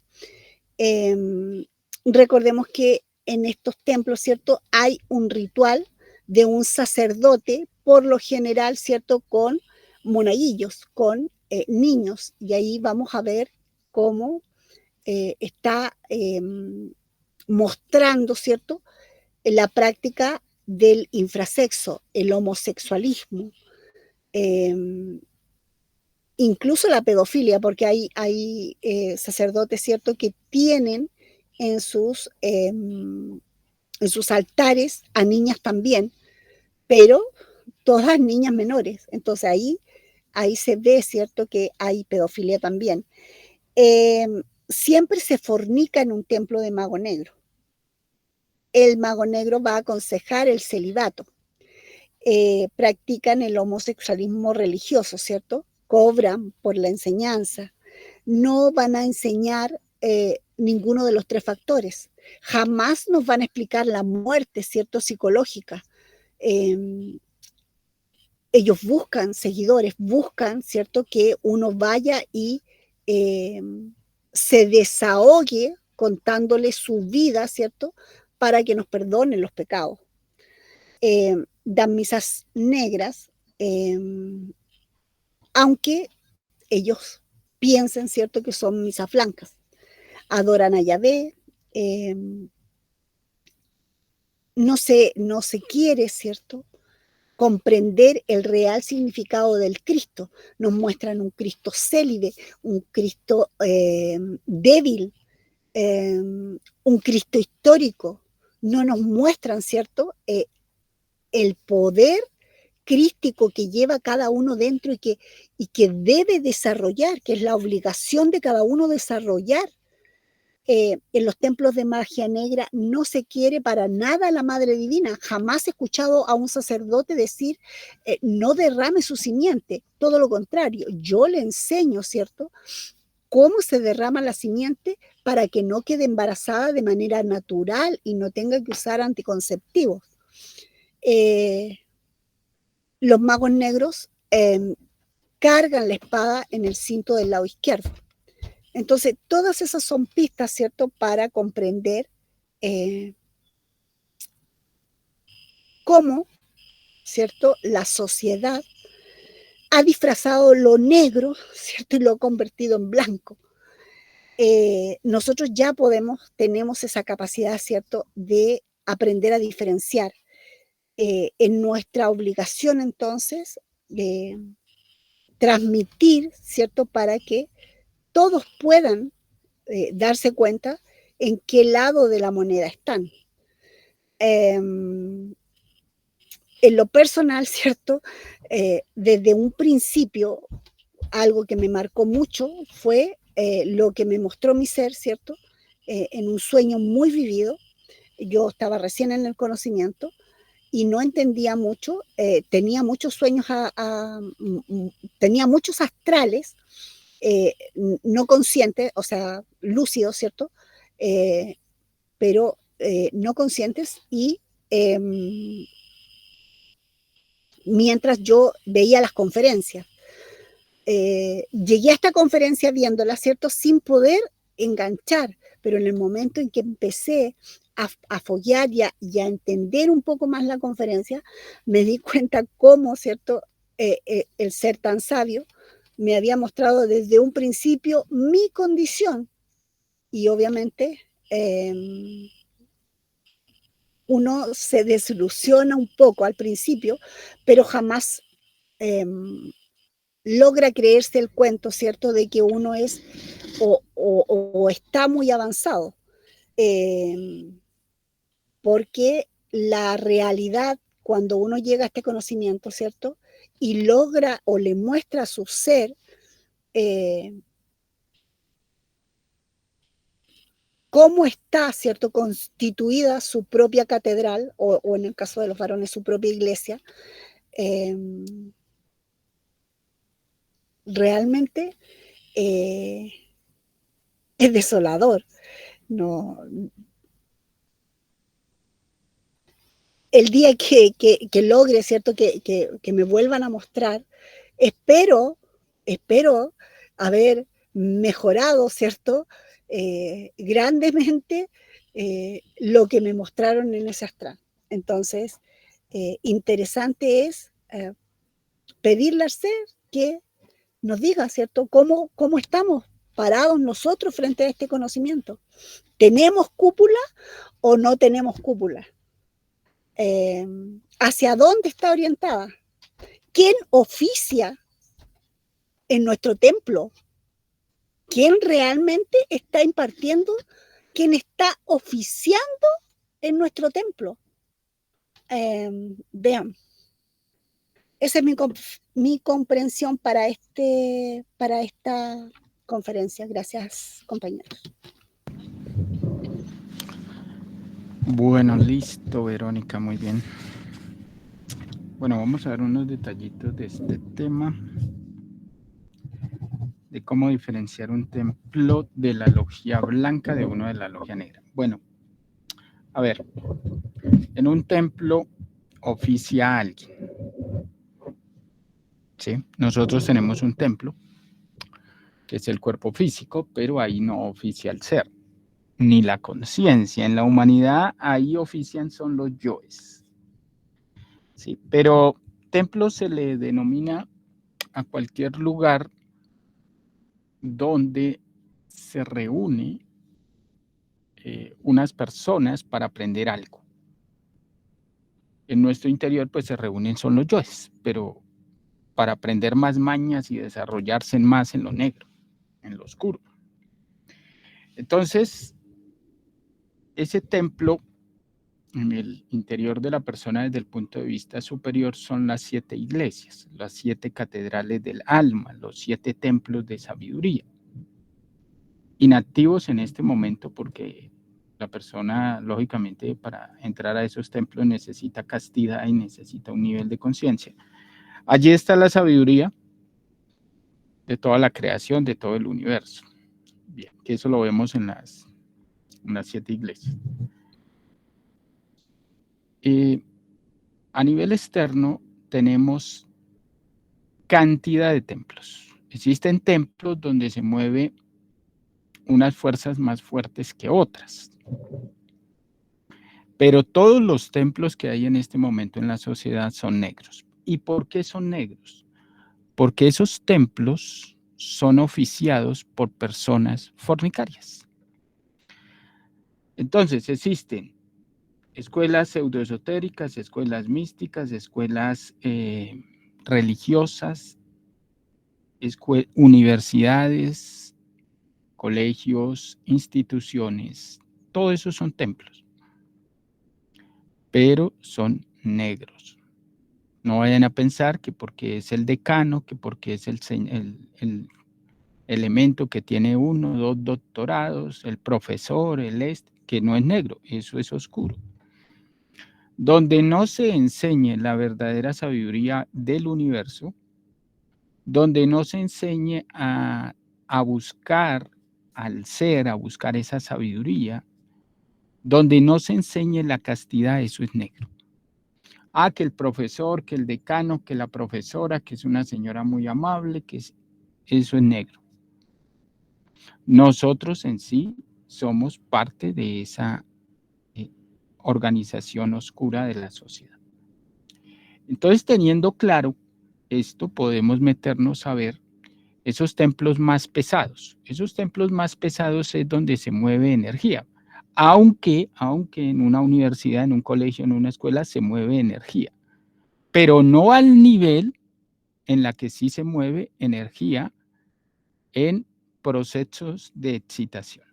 Recordemos que en estos templos, ¿cierto?, hay un ritual de un sacerdote, por lo general, ¿cierto?, con monaguillos, con niños, y ahí vamos a ver cómo está mostrando, ¿cierto?, la práctica del infrasexo, el homosexualismo, incluso la pedofilia, porque hay sacerdotes, ¿cierto?, que tienen en sus altares a niñas también, pero todas niñas menores. Entonces ahí se ve, ¿cierto?, que hay pedofilia también. Siempre se fornica en un templo de mago negro. El mago negro va a aconsejar el celibato. Practican el homosexualismo religioso, ¿cierto? Cobran por la enseñanza. No van a enseñar ninguno de los 3 factores. Jamás nos van a explicar la muerte, ¿cierto?, psicológica. Ellos buscan seguidores, buscan, ¿cierto?, que uno vaya y se desahogue contándole su vida, ¿cierto?, para que nos perdonen los pecados. Dan misas negras, aunque ellos piensen, ¿cierto?, que son misas blancas. Adoran a Yahvé, no se quiere, ¿cierto?, comprender el real significado del Cristo. Nos muestran un Cristo célibe, un Cristo débil, un Cristo histórico. No nos muestran, ¿cierto?, el poder crístico que lleva cada uno dentro y que debe desarrollar, que es la obligación de cada uno desarrollar. En los templos de magia negra no se quiere para nada a la Madre Divina. Jamás he escuchado a un sacerdote decir no derrame su simiente. Todo lo contrario, yo le enseño, ¿cierto?, cómo se derrama la simiente para que no quede embarazada de manera natural y no tenga que usar anticonceptivos. Los magos negros cargan la espada en el cinto del lado izquierdo. Entonces, todas esas son pistas, ¿cierto?, para comprender cómo, ¿cierto?, la sociedad ha disfrazado lo negro, ¿cierto?, y lo ha convertido en blanco. Nosotros ya tenemos esa capacidad, ¿cierto?, de aprender a diferenciar. En nuestra obligación, entonces, transmitir, ¿cierto?, para que todos puedan darse cuenta en qué lado de la moneda están. En lo personal, ¿cierto?, desde un principio, algo que me marcó mucho fue lo que me mostró mi ser, ¿cierto?, en un sueño muy vivido. Yo estaba recién en el conocimiento y no entendía mucho, tenía muchos sueños, tenía muchos astrales, no conscientes, o sea, lúcidos, ¿cierto? Pero no conscientes, y mientras yo veía las conferencias, llegué a esta conferencia viéndola, ¿cierto? Sin poder enganchar, pero en el momento en que empecé a foguear y a entender un poco más la conferencia, me di cuenta cómo, ¿cierto? El ser tan sabio me había mostrado desde un principio mi condición, y obviamente uno se desilusiona un poco al principio, pero jamás logra creerse el cuento, ¿cierto?, de que uno es o está muy avanzado, porque la realidad, cuando uno llega a este conocimiento, ¿cierto?, y logra o le muestra a su ser cómo está, ¿cierto?, constituida su propia catedral, o en el caso de los varones, su propia iglesia, realmente es desolador. No, el día que logre, ¿cierto?, que me vuelvan a mostrar, espero haber mejorado, ¿cierto?, grandemente lo que me mostraron en ese astral. Entonces, interesante es pedirle al ser que nos diga, ¿cierto?, cómo estamos parados nosotros frente a este conocimiento. ¿Tenemos cúpula o no tenemos cúpula? ¿Hacia dónde está orientada? ¿Quién oficia en nuestro templo? ¿Quién realmente está impartiendo? ¿Quién está oficiando en nuestro templo? Vean, esa es mi comprensión para esta conferencia. Gracias, compañeros. Bueno, listo, Verónica, muy bien. Bueno, vamos a ver unos detallitos de este tema, de cómo diferenciar un templo de la logia blanca de uno de la logia negra. Bueno, a ver, en un templo oficia alguien, ¿sí? Nosotros tenemos un templo, que es el cuerpo físico, pero ahí no oficia el ser, ni la conciencia. En la humanidad ahí ofician son los yoes, ¿sí? Pero templo se le denomina a cualquier lugar donde se reúne unas personas para aprender algo. En nuestro interior pues se reúnen son los yoes, pero para aprender más mañas y desarrollarse más en lo negro, en lo oscuro. Entonces, ese templo en el interior de la persona desde el punto de vista superior son las 7 iglesias, las 7 catedrales del alma, los 7 templos de sabiduría. Inactivos en este momento porque la persona, lógicamente, para entrar a esos templos necesita castidad y necesita un nivel de conciencia. Allí está la sabiduría de toda la creación, de todo el universo. Bien, que eso lo vemos en las 7 iglesias. A nivel externo tenemos cantidad de templos. Existen templos donde se mueve unas fuerzas más fuertes que otras. Pero todos los templos que hay en este momento en la sociedad son negros. ¿Y por qué son negros? Porque esos templos son oficiados por personas fornicarias. Entonces existen escuelas pseudoesotéricas, escuelas místicas, escuelas religiosas, universidades, colegios, instituciones, todo eso son templos, pero son negros. No vayan a pensar que porque es el decano, que porque es el elemento que tiene 1, 2 doctorados, el profesor, que no es negro, eso es oscuro. Donde no se enseñe la verdadera sabiduría del universo, donde no se enseñe a buscar al ser, a buscar esa sabiduría, donde no se enseñe la castidad, eso es negro. Que el profesor, que el decano, que la profesora, que es una señora muy amable, eso es negro. Nosotros en sí somos parte de esa organización oscura de la sociedad. Entonces, teniendo claro esto, podemos meternos a ver esos templos más pesados. Esos templos más pesados es donde se mueve energía. Aunque en una universidad, en un colegio, en una escuela se mueve energía, pero no al nivel en la que sí se mueve energía en procesos de excitación.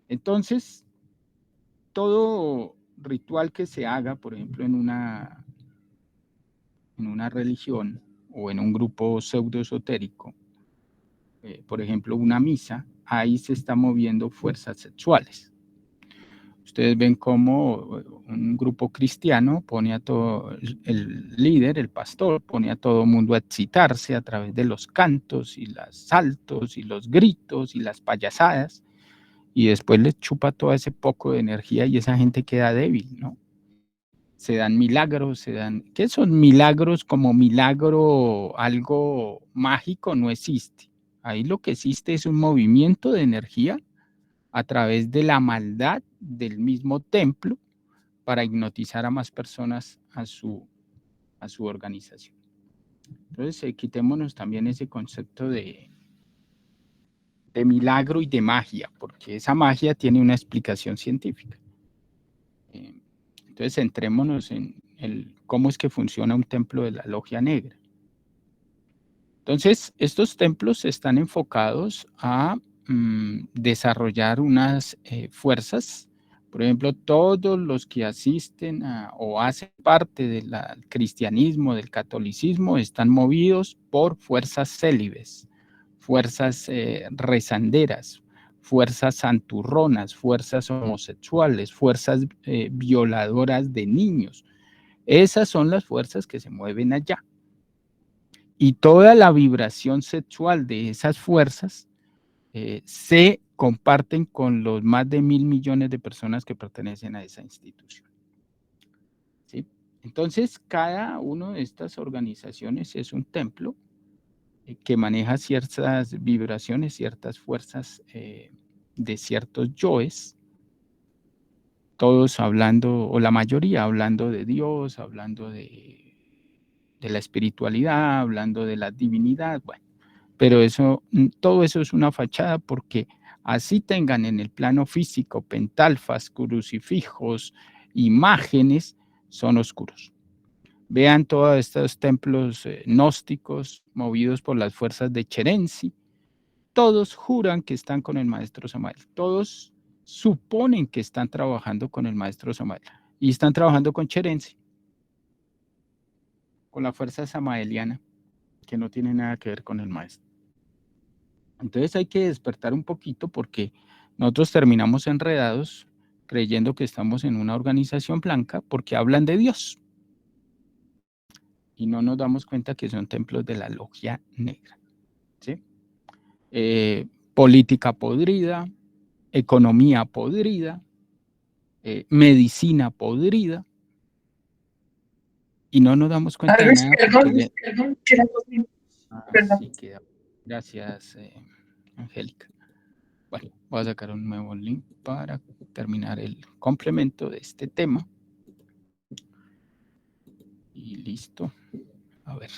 Entonces, todo ritual que se haga, por ejemplo, en una religión o en un grupo pseudoesotérico, por ejemplo, una misa, ahí se están moviendo fuerzas sexuales. Ustedes ven cómo un grupo cristiano pone a todo, el líder, el pastor, pone a todo el mundo a excitarse a través de los cantos y los saltos y los gritos y las payasadas, y después les chupa todo ese poco de energía y esa gente queda débil, ¿no? Se dan milagros, ¿qué son milagros? Como milagro, algo mágico no existe. Ahí lo que existe es un movimiento de energía a través de la maldad del mismo templo para hipnotizar a más personas a su organización. Entonces, quitémonos también ese concepto de milagro y de magia, porque esa magia tiene una explicación científica. Entonces, centrémonos en cómo es que funciona un templo de la logia negra. Entonces, estos templos están enfocados a desarrollar unas fuerzas. Por ejemplo, todos los que asisten o hacen parte del cristianismo, del catolicismo, están movidos por fuerzas célibes, fuerzas rezanderas, fuerzas santurronas, fuerzas homosexuales, fuerzas violadoras de niños. Esas son las fuerzas que se mueven allá. Y toda la vibración sexual de esas fuerzas se comparten con los más de 1.000 millones de personas que pertenecen a esa institución. ¿Sí? Entonces, cada una de estas organizaciones es un templo que maneja ciertas vibraciones, ciertas fuerzas de ciertos yoes, todos hablando, o la mayoría hablando de Dios, hablando de la espiritualidad, hablando de la divinidad, bueno. Pero todo eso es una fachada, porque así tengan en el plano físico pentalfas, crucifijos, imágenes, son oscuros. Vean todos estos templos gnósticos movidos por las fuerzas de Cherensi. Todos juran que están con el maestro Samael. Todos suponen que están trabajando con el maestro Samael. Y están trabajando con Cherensi, con la fuerza samaeliana, que no tiene nada que ver con el maestro. Entonces hay que despertar un poquito, porque nosotros terminamos enredados creyendo que estamos en una organización blanca porque hablan de Dios. Y no nos damos cuenta que son templos de la logia negra. ¿Sí? Política podrida, economía podrida, medicina podrida. Y no nos damos cuenta de nada. Perdón. Sí, queda. Gracias, Angélica. Bueno, voy a sacar un nuevo link para terminar el complemento de este tema. Y listo. A ver.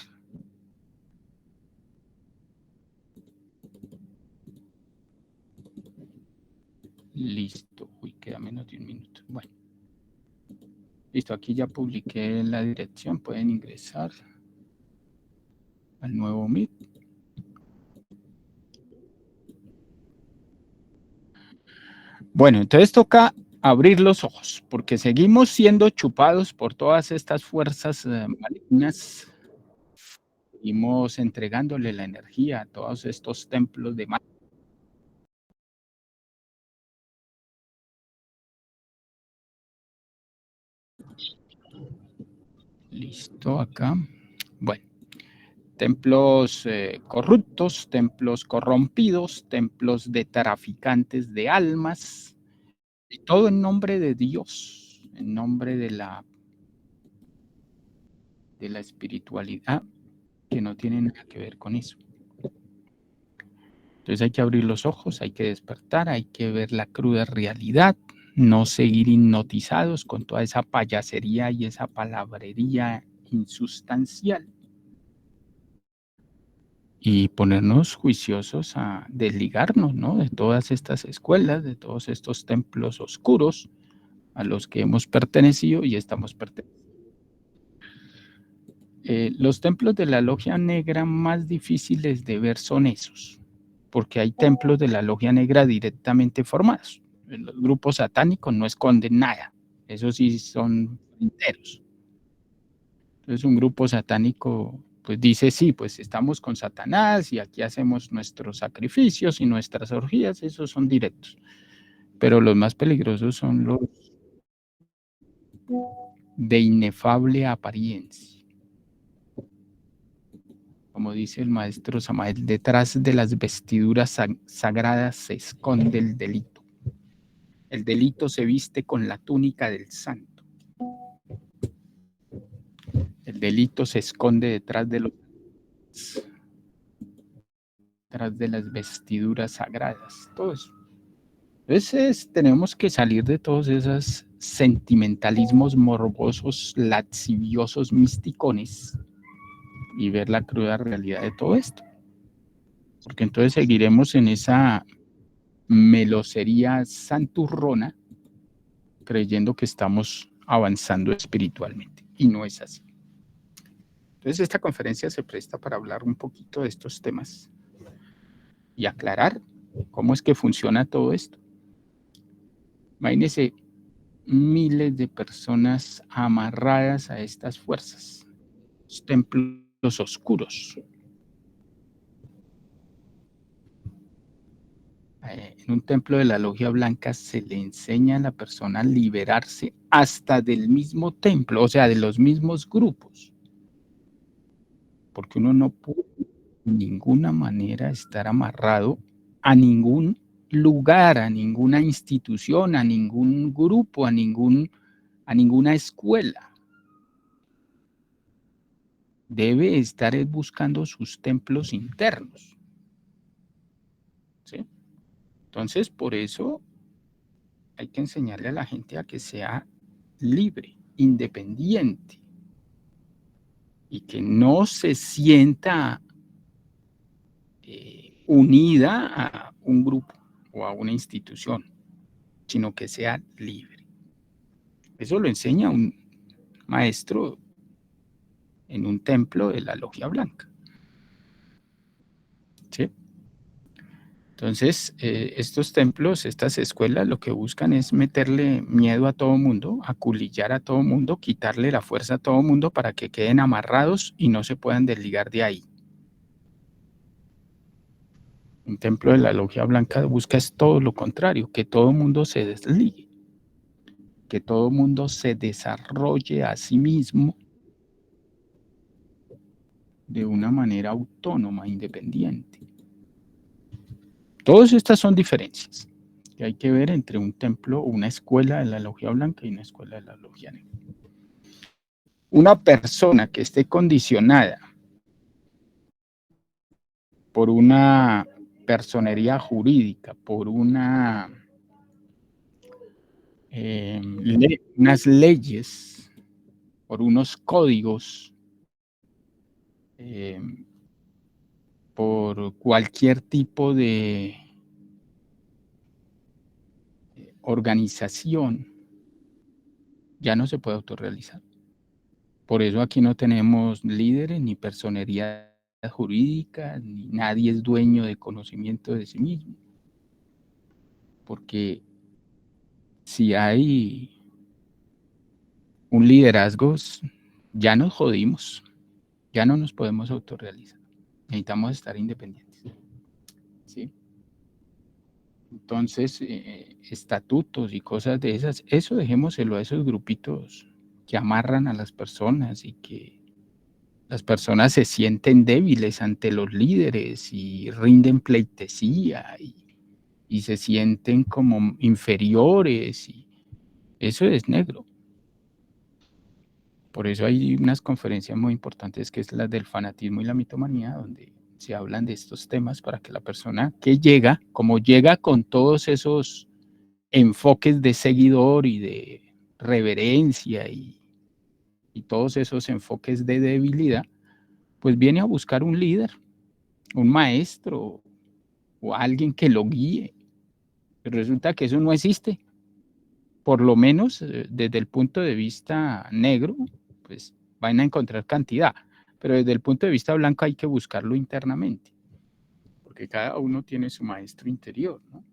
Listo. Uy, queda menos de un minuto. Bueno. Listo, aquí ya publiqué la dirección. Pueden ingresar al nuevo Meet. Bueno, entonces toca abrir los ojos, porque seguimos siendo chupados por todas estas fuerzas malignas seguimos entregándole la energía a todos estos templos de Maya. Listo, acá. Bueno, templos corruptos, templos corrompidos, templos de traficantes de almas, y todo en nombre de Dios, en nombre de la espiritualidad, que no tiene nada que ver con eso. Entonces hay que abrir los ojos, hay que despertar, hay que ver la cruda realidad, no seguir hipnotizados con toda esa payasería y esa palabrería insustancial, y ponernos juiciosos a desligarnos, ¿no?, de todas estas escuelas, de todos estos templos oscuros a los que hemos pertenecido y estamos perteneciendo. Los templos de la logia negra más difíciles de ver son esos, porque hay templos de la logia negra directamente formados. Los grupos satánicos no esconden nada, esos sí son enteros. Entonces un grupo satánico pues dice, sí, pues estamos con Satanás y aquí hacemos nuestros sacrificios y nuestras orgías, esos son directos. Pero los más peligrosos son los de inefable apariencia. Como dice el maestro Samael, detrás de las vestiduras sagradas se esconde el delito. El delito se viste con la túnica del santo. El delito se esconde detrás de las vestiduras sagradas. Todo eso. Entonces tenemos que salir de todos esos sentimentalismos morbosos, laxiviosos, misticones, y ver la cruda realidad de todo esto. Porque entonces seguiremos en esa melosería santurrona, creyendo que estamos avanzando espiritualmente, y no es así. Entonces esta conferencia se presta para hablar un poquito de estos temas y aclarar cómo es que funciona todo esto. Imagínense miles de personas amarradas a estas fuerzas, los templos oscuros. En un templo de la logia blanca se le enseña a la persona a liberarse hasta del mismo templo, o sea, de los mismos grupos. Porque uno no puede de ninguna manera estar amarrado a ningún lugar, a ninguna institución, a ningún grupo, a ninguna escuela. Debe estar buscando sus templos internos. ¿Sí? Entonces, por eso hay que enseñarle a la gente a que sea libre, independiente, y que no se sienta unida a un grupo o a una institución, sino que sea libre. Eso lo enseña un maestro en un templo de la logia blanca. ¿Sí? Entonces, estos templos, estas escuelas, lo que buscan es meterle miedo a todo mundo, aculillar a todo mundo, quitarle la fuerza a todo mundo para que queden amarrados y no se puedan desligar de ahí. Un templo de la logia blanca busca es todo lo contrario, que todo mundo se desligue, que todo mundo se desarrolle a sí mismo de una manera autónoma, independiente. Todas estas son diferencias que hay que ver entre un templo o una escuela de la logia blanca y una escuela de la logia negra. Una persona que esté condicionada por una personería jurídica, por unas leyes, por unos códigos, por cualquier tipo de organización, ya no se puede autorrealizar. Por eso aquí no tenemos líderes ni personería jurídica, ni nadie es dueño de conocimiento de sí mismo. Porque si hay un liderazgo, ya nos jodimos. Ya no nos podemos autorrealizar. Necesitamos estar independientes. ¿Sí? Entonces, estatutos y cosas de esas, eso dejémoselo a esos grupitos que amarran a las personas y que las personas se sienten débiles ante los líderes y rinden pleitesía y se sienten como inferiores. Y eso es negro. Por eso hay unas conferencias muy importantes que es la del fanatismo y la mitomanía, donde se hablan de estos temas para que la persona que llega, como llega con todos esos enfoques de seguidor y de reverencia y todos esos enfoques de debilidad, pues viene a buscar un líder, un maestro o alguien que lo guíe. Pero resulta que eso no existe. Por lo menos desde el punto de vista negro, pues van a encontrar cantidad. Pero desde el punto de vista blanco hay que buscarlo internamente. Porque cada uno tiene su maestro interior, ¿no?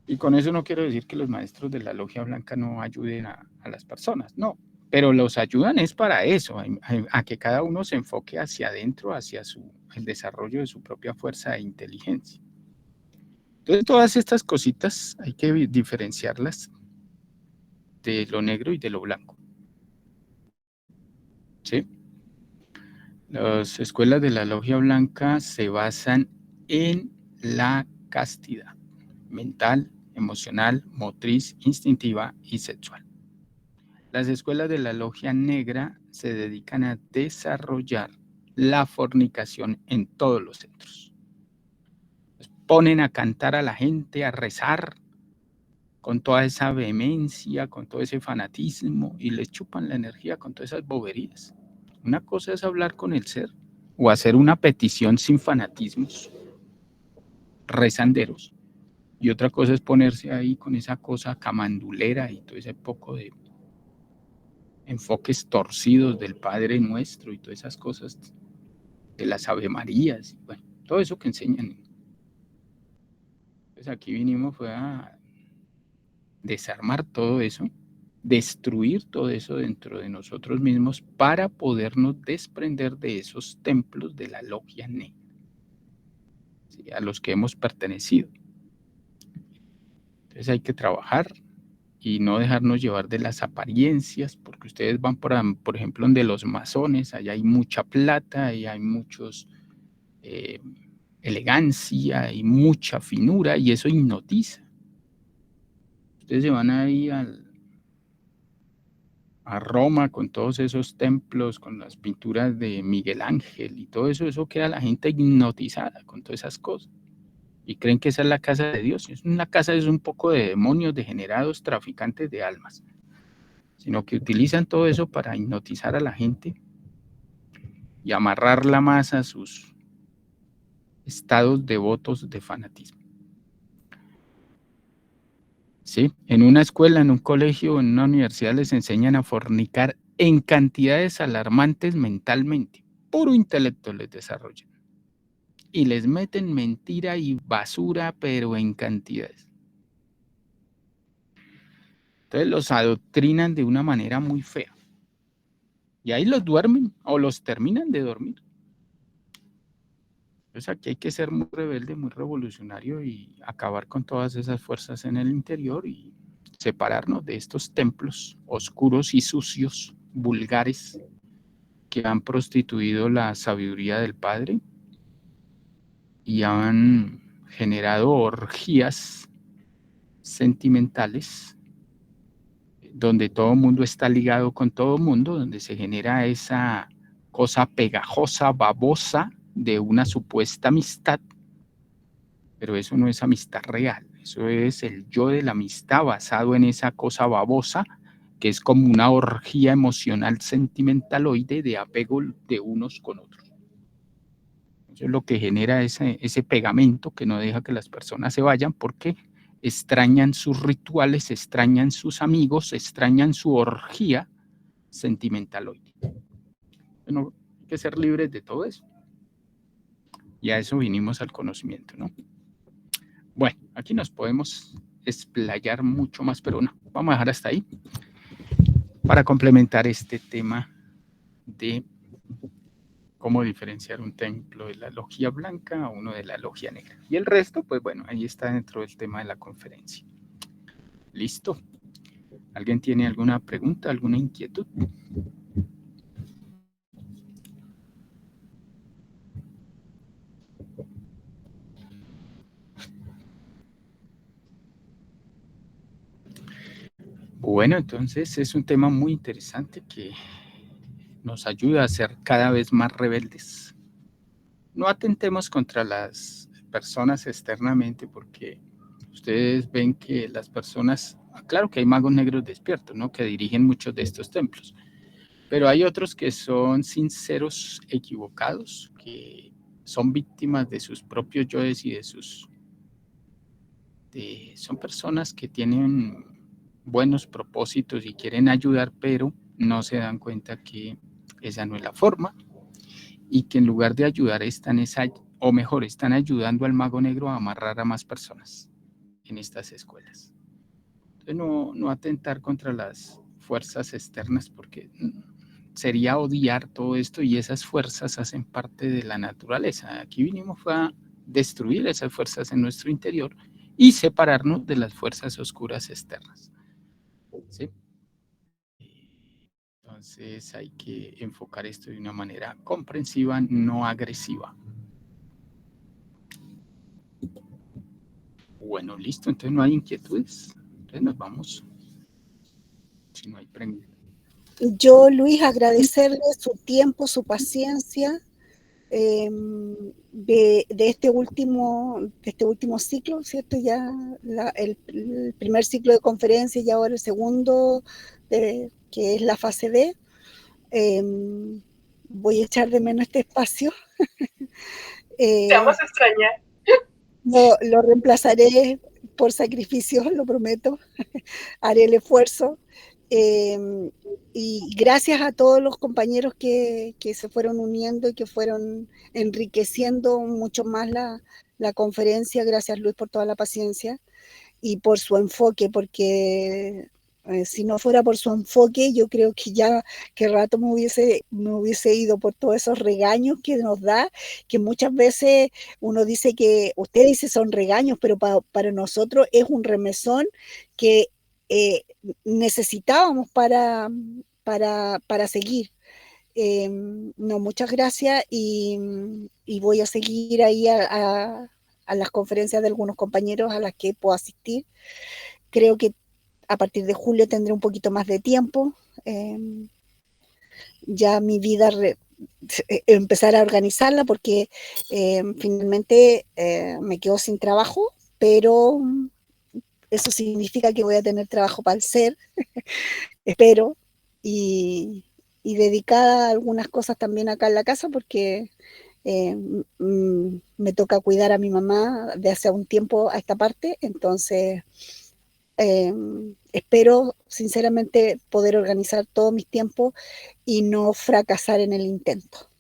Y con eso no quiero decir que los maestros de la logia blanca no ayuden a las personas, no. Pero los ayudan es para eso, a que cada uno se enfoque hacia adentro, hacia el desarrollo de su propia fuerza e inteligencia. Entonces, todas estas cositas hay que diferenciarlas de lo negro y de lo blanco. ¿Sí? Las escuelas de la logia blanca se basan en la castidad mental, emocional, motriz, instintiva y sexual. Las escuelas de la logia negra se dedican a desarrollar la fornicación en todos los centros. Ponen a cantar a la gente, a rezar con toda esa vehemencia, con todo ese fanatismo y les chupan la energía con todas esas boberías. Una cosa es hablar con el ser o hacer una petición sin fanatismos, rezanderos. Y otra cosa es ponerse ahí con esa cosa camandulera y todo ese poco de enfoques torcidos del Padre Nuestro y todas esas cosas de las Ave Marías, bueno, todo eso que enseñan. Pues aquí vinimos fue a desarmar todo eso, destruir todo eso dentro de nosotros mismos para podernos desprender de esos templos de la logia negra, ¿sí? A los que hemos pertenecido. Entonces hay que trabajar y no dejarnos llevar de las apariencias, porque ustedes van por ejemplo, donde los masones, allá hay mucha plata y hay muchos elegancia y mucha finura, y eso hipnotiza. Ustedes se van ahí a Roma con todos esos templos, con las pinturas de Miguel Ángel y todo eso, eso queda la gente hipnotizada con todas esas cosas. Y creen que esa es la casa de Dios. Una casa es un poco de demonios degenerados, traficantes de almas. Sino que utilizan todo eso para hipnotizar a la gente y amarrarla más a sus estados devotos de fanatismo. ¿Sí? En una escuela, en un colegio, en una universidad les enseñan a fornicar en cantidades alarmantes mentalmente. Puro intelecto les desarrollan. Y les meten mentira y basura, pero en cantidades. Entonces los adoctrinan de una manera muy fea. Y ahí los duermen o los terminan de dormir. Entonces aquí hay que ser muy rebelde, muy revolucionario y acabar con todas esas fuerzas en el interior y separarnos de estos templos oscuros y sucios, vulgares, que han prostituido la sabiduría del Padre y han generado orgías sentimentales donde todo el mundo está ligado con todo el mundo, donde se genera esa cosa pegajosa, babosa de una supuesta amistad, pero eso no es amistad real, eso es el yo de la amistad basado en esa cosa babosa que es como una orgía emocional sentimentaloide de apego de unos con otros. Eso es lo que genera ese pegamento que no deja que las personas se vayan porque extrañan sus rituales, extrañan sus amigos, extrañan su orgía sentimentaloide. Bueno, hay que ser libres de todo eso. Y a eso vinimos al conocimiento, ¿no? Bueno, aquí nos podemos explayar mucho más, pero no, vamos a dejar hasta ahí para complementar este tema de cómo diferenciar un templo de la logia blanca a uno de la logia negra. Y el resto, pues bueno, ahí está dentro del tema de la conferencia. ¿Listo? ¿Alguien tiene alguna pregunta, alguna inquietud? Bueno, entonces es un tema muy interesante que nos ayuda a ser cada vez más rebeldes. No atentemos contra las personas externamente porque ustedes ven que las personas, claro que hay magos negros despiertos, ¿no? Que dirigen muchos de estos templos, pero hay otros que son sinceros equivocados, que son víctimas de sus propios yoes y de sus... son personas que tienen buenos propósitos y quieren ayudar, pero no se dan cuenta que esa no es la forma y que en lugar de ayudar están ayudando al mago negro a amarrar a más personas en estas escuelas. Entonces no atentar contra las fuerzas externas porque sería odiar todo esto y esas fuerzas hacen parte de la naturaleza. Aquí vinimos a destruir esas fuerzas en nuestro interior y separarnos de las fuerzas oscuras externas. ¿Sí? Entonces hay que enfocar esto de una manera comprensiva, no agresiva. Bueno, listo, entonces no hay inquietudes. Entonces nos vamos. Si no hay preguntas. Yo, Luis, agradecerle su tiempo, su paciencia de este último ciclo, ¿cierto? Ya el primer ciclo de conferencia y ahora el segundo, que es la fase B. Voy a echar de menos este espacio. Te vamos a extrañar. Lo reemplazaré por sacrificio, lo prometo. Haré el esfuerzo. Y gracias a todos los compañeros que se fueron uniendo y que fueron enriqueciendo mucho más la conferencia. Gracias, Luis, por toda la paciencia y por su enfoque, porque si no fuera por su enfoque, yo creo que ya que rato me hubiese ido por todos esos regaños que nos da, que muchas veces uno dice que, usted dice son regaños, pero para nosotros es un remesón que necesitábamos para seguir. No, muchas gracias y voy a seguir ahí a las conferencias de algunos compañeros a las que puedo asistir. Creo que a partir de julio tendré un poquito más de tiempo. Ya mi vida empezar a organizarla porque finalmente me quedo sin trabajo, pero eso significa que voy a tener trabajo para el ser, espero, y dedicada a algunas cosas también acá en la casa porque me toca cuidar a mi mamá de hace un tiempo a esta parte, entonces espero sinceramente poder organizar todos mis tiempos y no fracasar en el intento.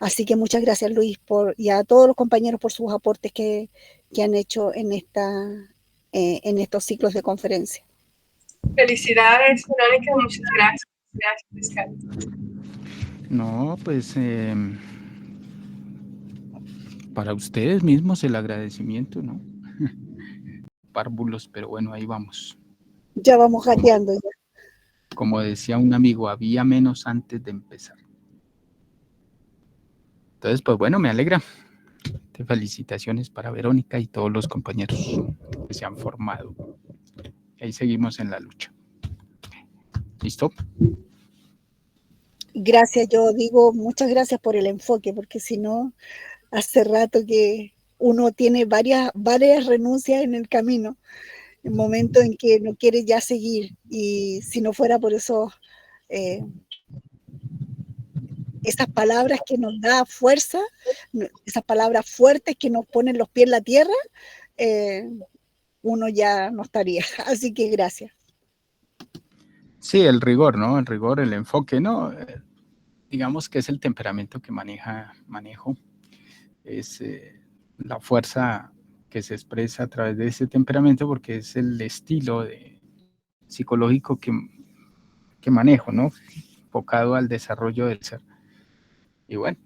Así que muchas gracias, Luis, y a todos los compañeros por sus aportes que han hecho en estos ciclos de conferencia. Felicidades, Verónica, muchas gracias. Gracias, Carlos. No, pues para ustedes mismos el agradecimiento, ¿no? Párvulos, pero bueno, ahí vamos. Ya vamos gateando. Como decía un amigo, había menos antes de empezar. Entonces, pues bueno, me alegra. Felicitaciones para Verónica y todos los compañeros que se han formado. Ahí seguimos en la lucha. ¿Listo? Gracias, yo digo muchas gracias por el enfoque, porque si no, hace rato que uno tiene varias renuncias en el camino, el momento en que no quiere ya seguir, y si no fuera por eso, esas palabras que nos da fuerza, esas palabras fuertes que nos ponen los pies en la tierra, uno ya no estaría. Así que gracias. Sí, el rigor, ¿no? El rigor, el enfoque, ¿no? Digamos que es el temperamento que manejo. Es la fuerza que se expresa a través de ese temperamento porque es el estilo psicológico que manejo, ¿no? Enfocado al desarrollo del ser. Y bueno,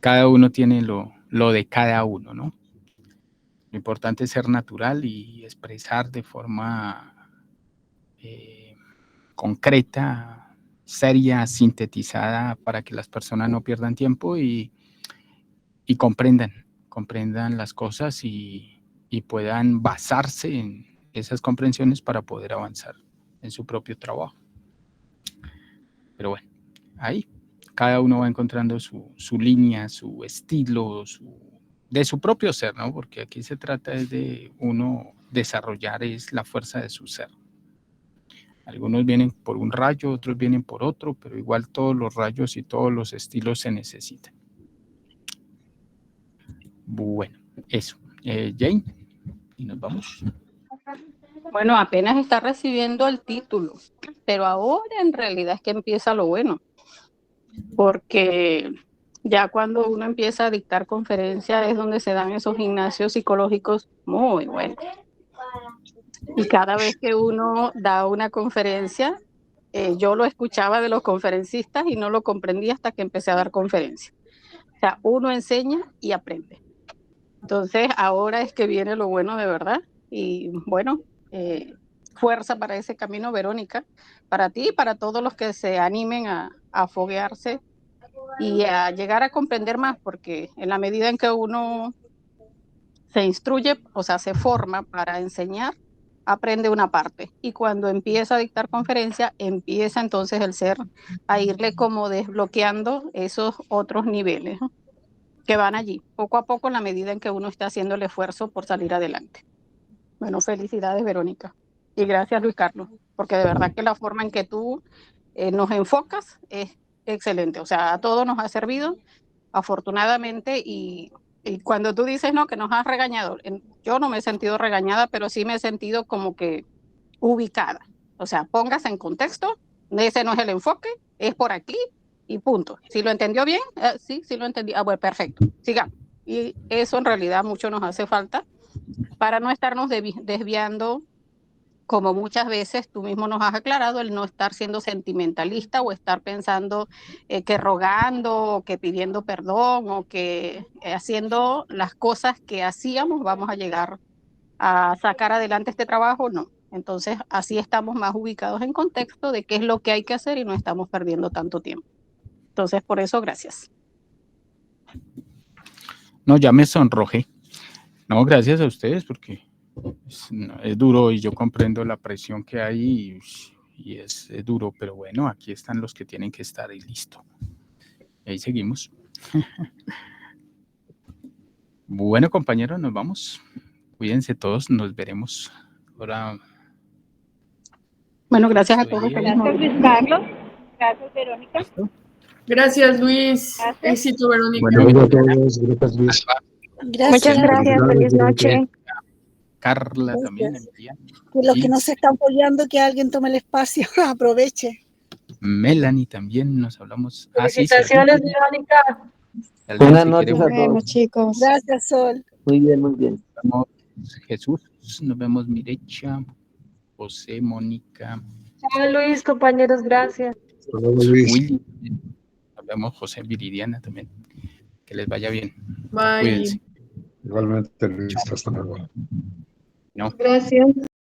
cada uno tiene lo de cada uno, ¿no? Lo importante es ser natural y expresar de forma concreta, seria, sintetizada, para que las personas no pierdan tiempo y comprendan las cosas y puedan basarse en esas comprensiones para poder avanzar en su propio trabajo. Pero bueno, ahí cada uno va encontrando su línea, su estilo, de su propio ser, ¿no? Porque aquí se trata de uno desarrollar es la fuerza de su ser. Algunos vienen por un rayo, otros vienen por otro, pero igual todos los rayos y todos los estilos se necesitan. Bueno, eso. Jane, y nos vamos. Bueno, apenas está recibiendo el título, pero ahora en realidad es que empieza lo bueno, porque ya cuando uno empieza a dictar conferencias es donde se dan esos gimnasios psicológicos muy buenos. Y cada vez que uno da una conferencia, yo lo escuchaba de los conferencistas y no lo comprendí hasta que empecé a dar conferencias. O sea, uno enseña y aprende. Entonces, ahora es que viene lo bueno de verdad. Y bueno, fuerza para ese camino, Verónica, para ti y para todos los que se animen a foguearse y a llegar a comprender más, porque en la medida en que uno se instruye, o sea, se forma para enseñar, aprende una parte. Y cuando empieza a dictar conferencia, empieza entonces el ser a irle como desbloqueando esos otros niveles, ¿no?, que van allí, poco a poco, en la medida en que uno está haciendo el esfuerzo por salir adelante. Bueno, felicidades, Verónica. Y gracias, Luis Carlos, porque de verdad que la forma en que tú nos enfocas es excelente. O sea, a todos nos ha servido, afortunadamente, y cuando tú dices, no, que nos has regañado, yo no me he sentido regañada, pero sí me he sentido como que ubicada. O sea, póngase en contexto, ese no es el enfoque, es por aquí y punto. ¿Sí lo entendió bien? Sí lo entendí. Bueno, perfecto, sigamos. Y eso en realidad mucho nos hace falta para no estarnos desviando, como muchas veces tú mismo nos has aclarado, el no estar siendo sentimentalista o estar pensando que rogando o que pidiendo perdón o que haciendo las cosas que hacíamos vamos a llegar a sacar adelante este trabajo. No. Entonces, así estamos más ubicados en contexto de qué es lo que hay que hacer y no estamos perdiendo tanto tiempo. Entonces, por eso, gracias. No, ya me sonrojé. No, gracias a ustedes, porque es duro y yo comprendo la presión que hay y es duro, pero bueno, aquí están los que tienen que estar y listo. Ahí seguimos. Bueno, compañeros, nos vamos. Cuídense todos, nos veremos. Ahora. Bueno, gracias a todos. Gracias, Luis Carlos. Gracias, Verónica. ¿Listo? Gracias, Luis. Gracias. Éxito, Verónica. Bueno, a todos, gracias Luis. Gracias. Muchas gracias, feliz noche. Carla Gracias. también, Emiliano. Que los que no se están apoyando, que alguien tome el espacio, aproveche. Melanie también, nos hablamos. Felicitaciones, Verónica. Buenas noches a todos. Chicos. Gracias, Sol. Muy bien, muy bien. Nos vemos, Jesús, nos vemos, Mirecha, José, Mónica, Chao, Luis, compañeros, gracias. Hasta luego, Luis. Willy. Nos vemos, José, Viridiana también. Que les vaya bien. Bye. Cuídense. Igualmente, Luis. Hasta luego. No. Gracias.